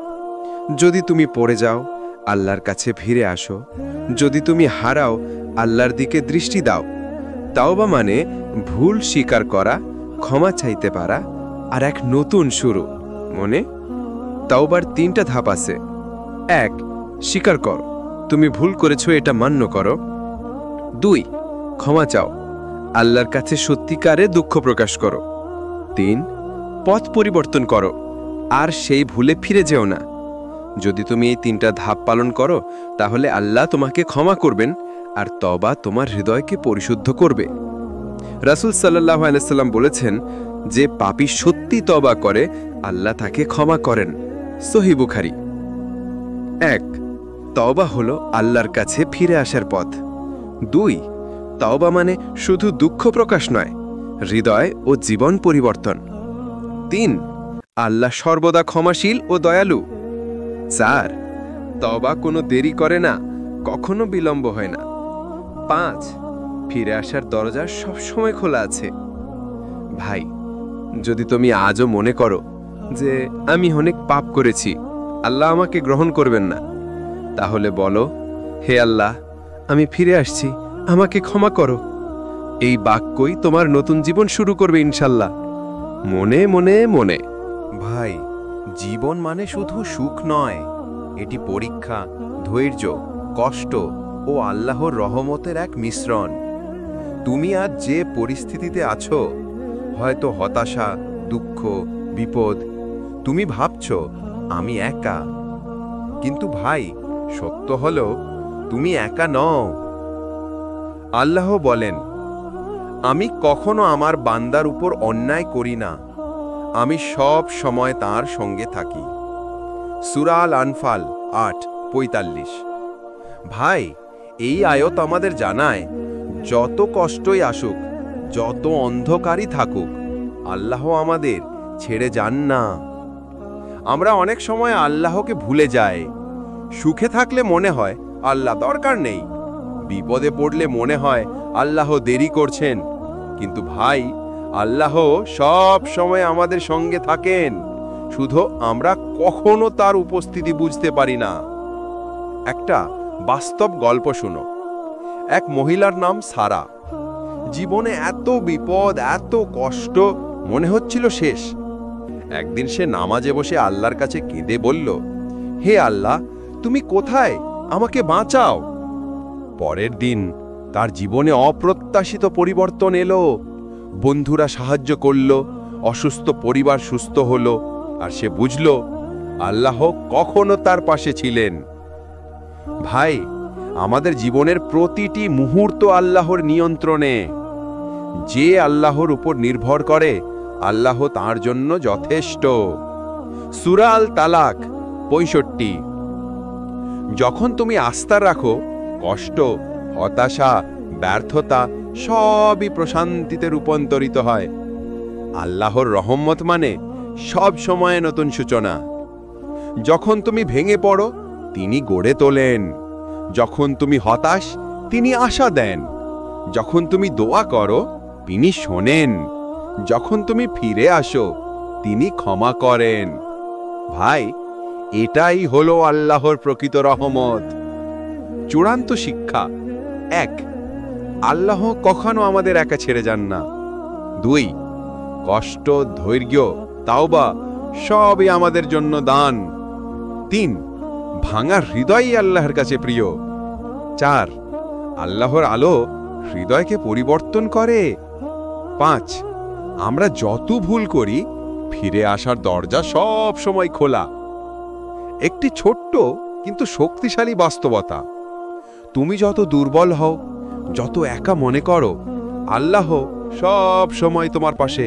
Speaker 2: যদি তুমি পড়ে যাও, আল্লাহর কাছে ফিরে আসো। যদি তুমি হারাও, আল্লাহর দিকে দৃষ্টি দাও। তাওবা মানে ভুল স্বীকার করা, ক্ষমা চাইতে পারা আর এক নতুন শুরু। মনে তাওবার 3টা ধাপ আছে। 1. স্বীকার করো, তুমি ভুল করেছো, এটা মান্য করো। 2. ক্ষমা চাও, আল্লাহর কাছে সত্যিকারে দুঃখ প্রকাশ করো। 3. পথ পরিবর্তন করো, আর সেই ভুলে ফিরে যেও না। যদি তুমি এই 3টা ধাপ পালন করো, তাহলে আল্লাহ তোমাকে ক্ষমা করবেন আর তওবা তোমার হৃদয়কে পরিশুদ্ধ করবে। রাসূল সাল্লাল্লাহু আলাইহি সাল্লাম বলেছেন, যে পাপী সত্যি তওবা করে, আল্লাহ তাকে ক্ষমা করেন। সহিহ বুখারী। 1. তওবা হলো আল্লাহর কাছে ফিরে আসার পথ। 2. তওবা মানে শুধু দুঃখ প্রকাশ নয়, হৃদয় ও জীবন পরিবর্তন। 3. আল্লাহ সর্বদা ক্ষমাশীল ও দয়ালু। 4. তওবা কোনো দেরি করে না, কখনো বিলম্ব হয় না। 5. ফিরে আসার দরজা সবসময় খোলা আছে। ভাই, যদি তুমি আজও মনে করো যে আমি অনেক পাপ করেছি, আল্লাহ আমাকে গ্রহণ করবেন না, তাহলে বলো, হে আল্লাহ, আমি ফিরে আসছি, আমাকে ক্ষমা করো। এই বাক্যই তোমার নতুন জীবন শুরু করবে ইনশাল্লাহ। মনে মনে মনে।
Speaker 4: ভাই, জীবন মানে শুধু সুখ নয়, এটি পরীক্ষা, ধৈর্য, কষ্ট ও আল্লাহর রহমতের এক মিশ্রণ। তুমি আজ যে পরিস্থিতিতে আছো, হয়তো হতাশা, দুঃখ, বিপদ, তুমি ভাবছ আমি একা। কিন্তু ভাই, সত্য হলো তুমি একা নও। আল্লাহ বলেন, আমি কখনো আমার বান্দার উপর অন্যায় করি না, আমি সব সময় তার সঙ্গে থাকি। সূরা আল আনফাল 8:45। ভাই, এই আয়াত আমাদের জানায়, যত কষ্টই আসুক, যত অন্ধকারই থাকুক, আল্লাহ আমাদের ছেড়ে যান না। আমরা অনেক সময় আল্লাহকে ভুলে যাই। সুখে থাকলে মনে হয় আল্লাহ দরকার নেই, বিপদে পড়লে মনে হয় আল্লাহ দেরি করছেন। কিন্তু ভাই, আল্লাহ সব সময় আমাদের সঙ্গে থাকেন, শুধু আমরা কখনো তার উপস্থিতি বুঝতে পারি না। একটা বাস্তব গল্প শুনো। এক মহিলার নাম সারা। জীবনে এত বিপদ, এত কষ্ট, মনে হচ্ছিল শেষ। একদিন সে নামাজে বসে আল্লাহর কাছে কেঁদে বলল, হে আল্লাহ, তুমি কোথায়? আমাকে বাঁচাও। পরের দিন তার জীবনে অপ্রত্যাশিত পরিবর্তন এলো। বন্ধুরা সাহায্য করল, অসুস্থ পরিবার সুস্থ হলো, আর সে বুঝল আল্লাহ কখনো তার পাশে ছিলেন। ভাই, আমাদের জীবনের প্রতিটি মুহূর্ত আল্লাহর নিয়ন্ত্রণে। যে আল্লাহর উপর নির্ভর করে, আল্লাহ তার জন্য যথেষ্ট। সূরা আল তালাক 65। যখন তুমি আস্থা রাখো, কষ্ট, হতাশা, ব্যর্থতা সবই প্রশান্তিতে রূপান্তরিত হয়। আল্লাহর রহমত মানে সব সময় নতুন সূচনা। যখন তুমি ভেঙে পড়ো, তিনি গড়ে তোলেন। যখন তুমি হতাশ, তিনি আশা দেন। যখন তুমি দোয়া করো, তিনি শোনেন। যখন তুমি ফিরে আসো, তিনি ক্ষমা করেন। ভাই, এটাই হলো আল্লাহর প্রকৃত রহমত। চূড়ান্ত শিক্ষা: 1. আল্লাহ কখনো আমাদের একা ছেড়ে যান না। 2. কষ্ট, ধৈর্য, তাওবা সবই আমাদের জন্য দান। 3. ভাঙা হৃদয়ই আল্লাহর কাছে প্রিয়। 4. আল্লাহর আলো হৃদয়কে পরিবর্তন করে। 5. আমরা যত ভুল করি, ফিরে আসার দরজা সব সময় খোলা। একটি ছোট্ট কিন্তু শক্তিশালী বাস্তবতা: তুমি যত দুর্বল হও, যত একা মনে করো, আল্লাহ সব সময় তোমার পাশে।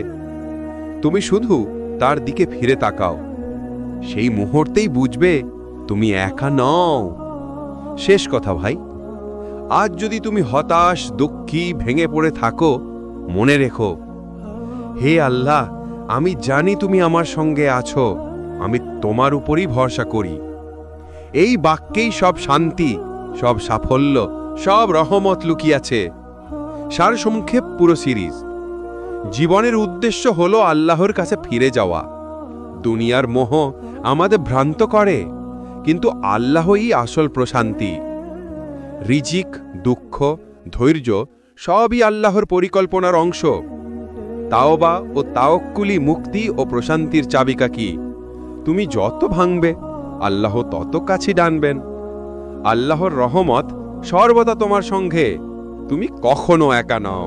Speaker 4: তুমি শুধু তার দিকে ফিরে তাকাও, সেই মুহূর্তেই বুঝবে তুমি একা নও। শেষ কথা ভাই, আজ যদি তুমি হতাশ, দুঃখী, ভেঙে পড়ে থাকো, মনে রেখো, হে আল্লাহ, আমি জানি তুমি আমার সঙ্গে আছো, আমি তোমার উপরই ভরসা করি। এই বাক্যেই সব শান্তি, সব সাফল্য,
Speaker 3: সব রহমত লুকিয়াছে। সারসংক্ষেপ পুরো সিরিজ। জীবনের উদ্দেশ্য হলো আল্লাহর কাছে ফিরে যাওয়া। দুনিয়ার মোহ আমাদের ভ্রান্ত করে, কিন্তু আল্লাহই আসল প্রশান্তি। রিজিক, দুঃখ, ধৈর্য সবই আল্লাহর পরিকল্পনার অংশ। তাওবা ও তাওয়াক্কুলি মুক্তি ও প্রশান্তির চাবিকাঠি। তুমি যত ভাঙবে আল্লাহ তত কাছে টানবেন। আল্লাহর রহমত সর্বদা তোমার সঙ্গে, তুমি কখনো একা নও।